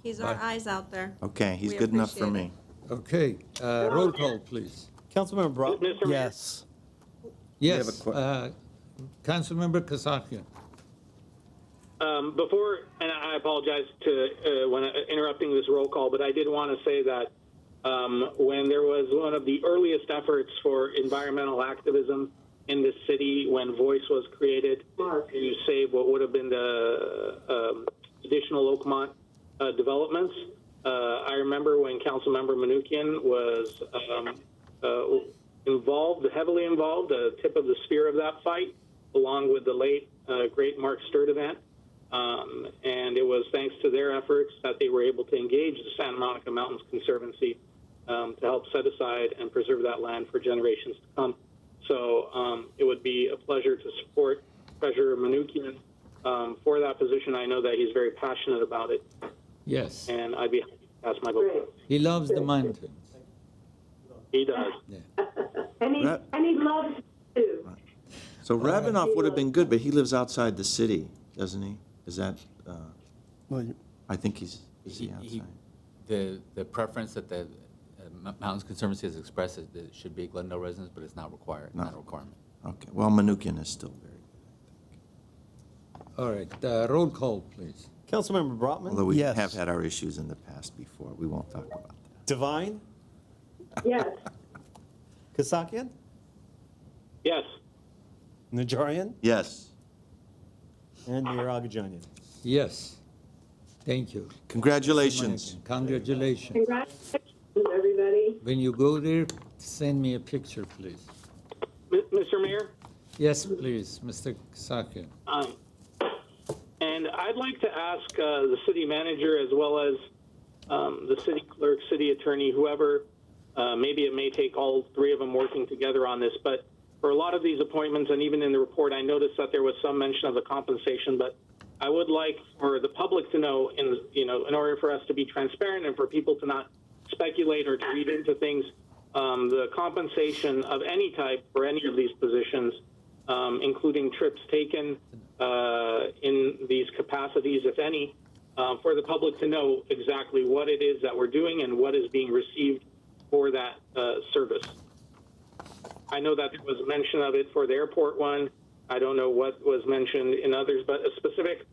He's our eyes out there. Okay, he's We good enough for appreciate me. Okay, roll call, please. Councilmember Brotman? Mr. Mayor, Yes. Yes, have Councilmember Kassakhian. Before, and I apologize to when interrupting this roll call, but I did want to say that when there was one of the earliest efforts for environmental activism in this city, when Voice was created to save what would have been the additional Oakmont developments, I remember when Councilmember Manukian was heavily involved, tip of the spear of that fight, along with the late, great Mark Sturdivant. And it was thanks to their efforts that they were able to engage the Santa Monica Mountains Conservancy to help set aside and preserve that land for generations to come. So it would be a pleasure to support Treasurer Manukian for that position. I know that he's very passionate about it, Yes, and I'd be happy to pass my vote. he loves the mountains. He does. And he loves too. So Rabinoff would have been good, but he lives outside the city, doesn't he? Is that, Well, I think is he outside? The preference that the Mountains Conservancy has expressed is that it should be Glendale residents, but it's not required, not a requirement. Okay, well, Manukian is still very good. All right, roll call, please. Councilmember Brotman? Although we Yes. have had our issues in the past before, we won't talk about that. Devine? Yes. Kassakhia? Yes. Najarian? Yes, And Mayor Agajanian. Yes, thank you. congratulations. Congratulations. Congratulations, everybody. When you go there, send me a picture, please. Mr. Mayor? Yes, please, Mr. Kassakhian. And I'd like to ask the city manager as well as the city clerk, city attorney, whoever, maybe it may take all three of them working together on this, but for a lot of these appointments, and even in the report, I noticed that there was some mention of the compensation, but I would like for the public to know, in order for us to be transparent and for people to not speculate or to read into things, the compensation of any type for any of these positions, including trips taken in these capacities, if any, for the public to know exactly what it is that we're doing and what is being received for that service. I know that there was a mention of it for the airport one. I don't know what was mentioned in others, but a specific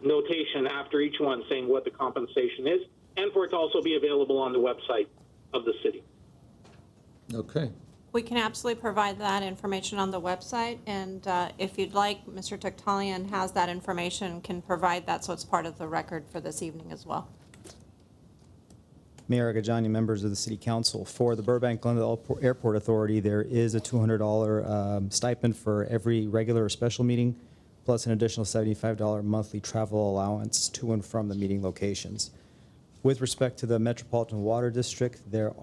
notation after each one saying what the compensation is, and for it to also be available on the website of the city. Okay, We can absolutely provide that information on the website, and if you'd like, Mr. Tiktalian has that information, can provide that, so it's part of the record for this evening as well. Mayor Agajanian, members of the City Council, for the Burbank Glendale Airport Authority, there is a $200 stipend for every regular or special meeting, plus an additional $75 monthly travel allowance to and from the meeting locations. With respect to the Metropolitan Water District, there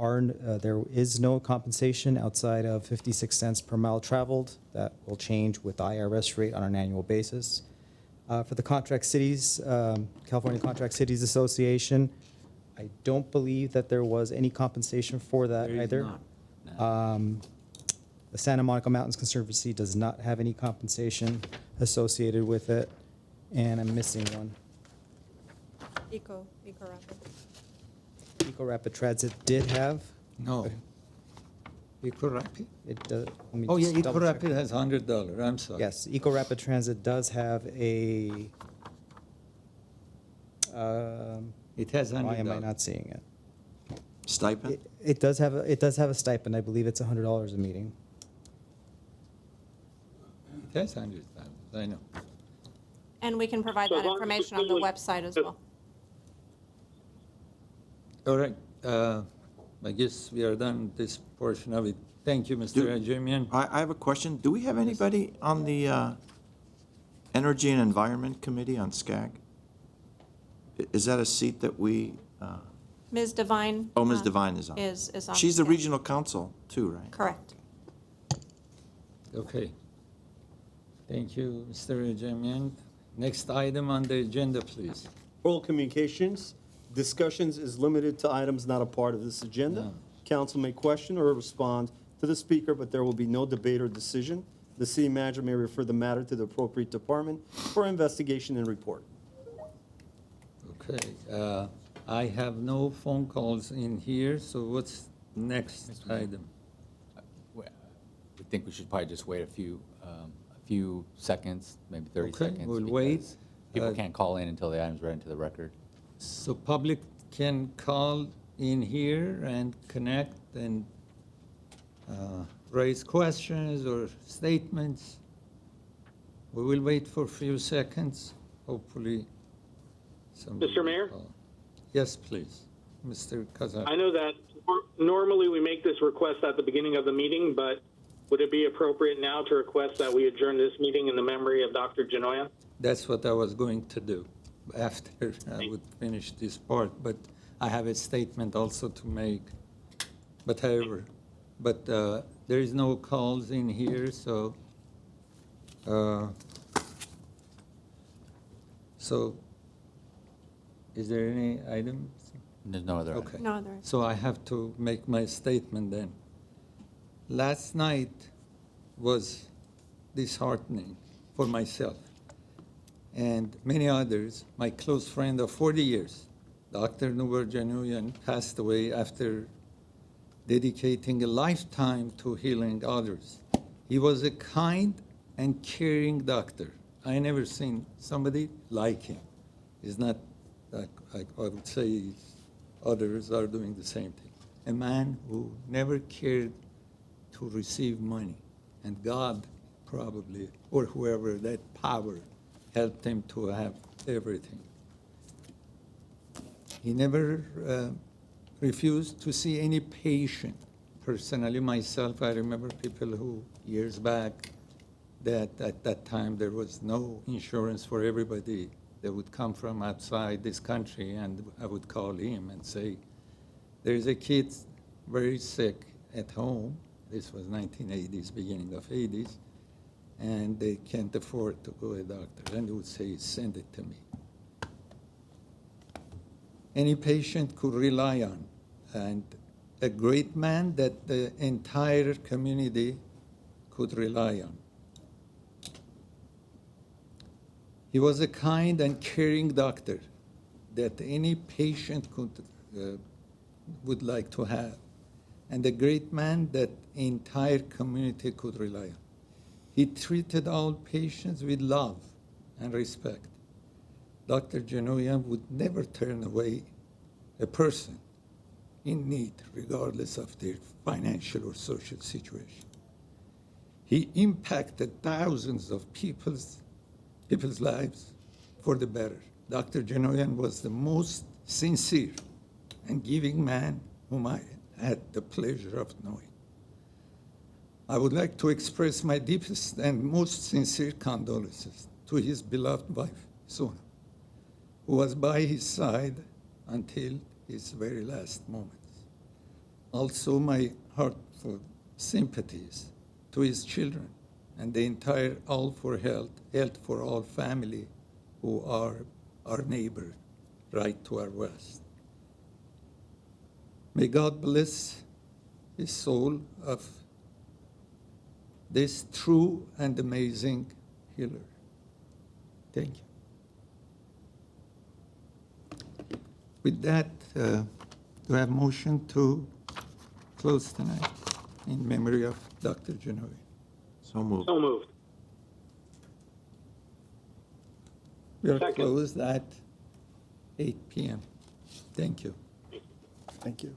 is no compensation outside of 56 cents per mile traveled. That will change with the IRS rate on an annual basis. For the Contract Cities, California Contract Cities Association, I don't believe that there was any compensation for that There is either. not. The Santa Monica Mountains Conservancy does not have any compensation associated with it, and I'm missing one. Eco Rapid. Eco Rapid Transit did have. no. EcoRapid? It does. let me Oh, yeah, just double check. EcoRapid has $100, I'm sorry. Yes, Eco Rapid Transit does have a. It has $100. Why am I not seeing it? Stipend? It does have a stipend. I believe it's $100 a meeting. It has $100, I know. And we can provide that information on the website as well. All right, I guess we are done with this portion of it. Thank you, Mr. Ajemian. I have a question. Do we have anybody on the Energy and Environment Committee on SCAG? Is that a seat that we, Ms. Devine. oh, Ms. Devine is on? Is on. She's the yeah. regional counsel too, right? Correct. Okay. Thank you, Mr. Ajemian. Next item on the agenda, please. Oral communications, discussions is limited to items not a part of this agenda. No. Council may question or respond to the speaker, but there will be no debate or decision. The city manager may refer the matter to the appropriate department for investigation and report. Okay, I have no phone calls in here, so what's next item? We think we should probably just wait a few seconds, maybe 30 Okay, seconds. we'll because wait. People can't call in until the item's read into the record. So public can call in here and connect and raise questions or statements. We will wait for a few seconds, hopefully. somebody Mr. will Mayor? call. Yes, please, Mr. Kazak. I know that normally we make this request at the beginning of the meeting, but would it be appropriate now to request that we adjourn this meeting in the memory of Dr. Genoyan? That's what I was going to do after I would finish this part, but I have a statement also to make. But however, there is no calls in here, so is there any items? There's no other. Okay. No other. So I have to make my statement then. Last night was disheartening for myself and many others. My close friend of 40 years, Dr. Nubar Genoyan, passed away after dedicating a lifetime to healing others. He was a kind and caring doctor. I never seen somebody like him. He's not, like I would say, others are doing the same thing. A man who never cared to receive money, and God probably, or whoever, that power helped him to have everything. He never refused to see any patient. Personally, myself, I remember people who, years back, that at that time there was no insurance for everybody that would come from outside this country, and I would call him and say, there's a kid very sick at home. This was 1980s, beginning of 80s, and they can't afford to go to a doctor. And he would say, send it to me. Any patient could rely on, and a great man that the entire community could rely on. He was a kind and caring doctor that any patient would like to have, and a great man that the entire community could rely on. He treated all patients with love and respect. Dr. Genoyan would never turn away a person in need, regardless of their financial or social situation. He impacted thousands of people's lives for the better. Dr. Genoyan was the most sincere and giving man whom I had the pleasure of knowing. I would like to express my deepest and most sincere condolences to his beloved wife, Sona, who was by his side until his very last moments. Also, my heartfelt sympathies to his children and the entire All for Health for All family who are our neighbor right to our west. May God bless his soul of this true and amazing healer. Thank you. With that, do I have a motion to close tonight in memory of Dr. Genoyan? So moved. So moved. We are Second. closed at 8 p.m. Thank you. Thank you.